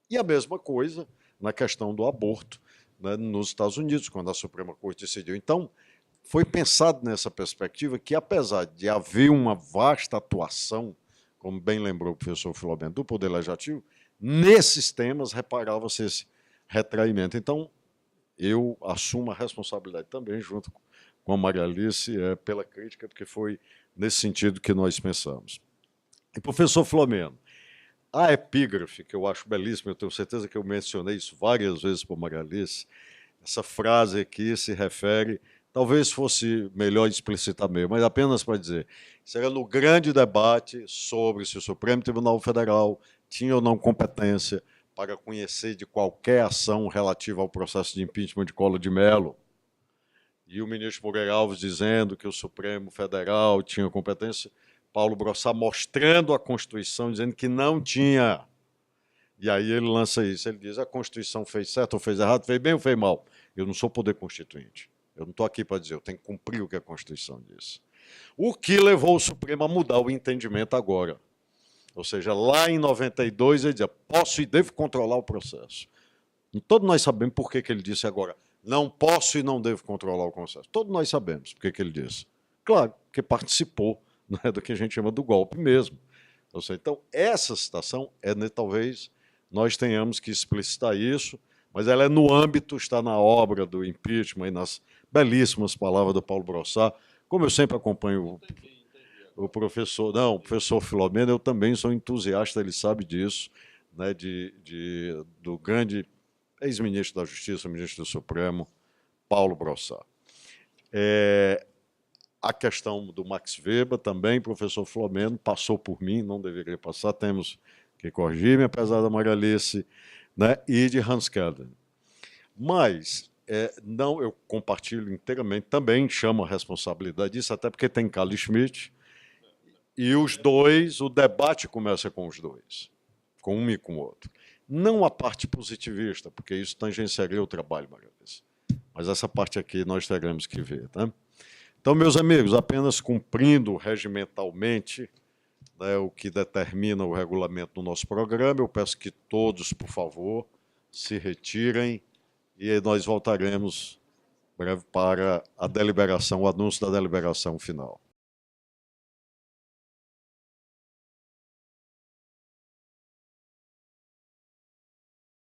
E a mesma coisa na questão do aborto, né, nos Estados Unidos, quando a Suprema Corte decidiu. Então, foi pensado nessa perspectiva que, apesar de haver uma vasta atuação, como bem lembrou o professor Filomeno, do Poder Legislativo, nesses temas reparava-se esse retraimento. Então, eu assumo a responsabilidade também, junto com a Maria Alice, pela crítica, porque foi nesse sentido que nós pensamos. E, professor Filomeno, a epígrafe, que eu acho belíssima, eu tenho certeza que eu mencionei isso várias vezes para a Maria Alice, essa frase aqui se refere, talvez fosse melhor explicitar mesmo, mas apenas para dizer, será no grande debate sobre se o Supremo Tribunal Federal tinha ou não competência para conhecer de qualquer ação relativa ao processo de impeachment de Collor de Mello, e o ministro Moreira Alves dizendo que o Supremo Federal tinha competência, Paulo Brossard mostrando a Constituição, dizendo que não tinha. E aí ele lança isso, ele diz, a Constituição fez certo ou fez errado, fez bem ou fez mal? Eu não sou poder constituinte. Eu não estou aqui para dizer, eu tenho que cumprir o que a Constituição diz. O que levou o Supremo a mudar o entendimento agora. Ou seja, lá em 92 ele dizia, posso e devo controlar o processo. E todos nós sabemos por que ele disse agora, não posso e não devo controlar o processo. Todos nós sabemos por que ele disse. Claro, porque participou, né, do que a gente chama do golpe mesmo. Ou seja, então, essa citação, talvez nós tenhamos que explicitar isso, mas ela é no âmbito, está na obra do impeachment e nas belíssimas palavras do Paulo Brossard. Como eu sempre acompanho o professor, o professor Filomeno, eu também sou entusiasta, ele sabe disso, né, do grande ex-ministro da Justiça, ministro do Supremo, Paulo Brossard. A questão do Max Weber também, professor Filomeno, passou por mim, não deveria passar, temos que corrigir-me, apesar da Maria Alice, né, e de Hans Kelden. Mas, não, eu compartilho inteiramente, também chamo a responsabilidade disso, até porque tem Carl Schmitt, e os dois, o debate começa com os dois, com um e com o outro. Não a parte positivista, porque isso tangenciaria o trabalho, Maria Alice. Mas essa parte aqui nós teremos que ver. Tá? Então, meus amigos, apenas cumprindo regimentalmente, né, o que determina o regulamento do nosso programa, eu peço que todos, por favor, se retirem e nós voltaremos breve para a deliberação, o anúncio da deliberação final.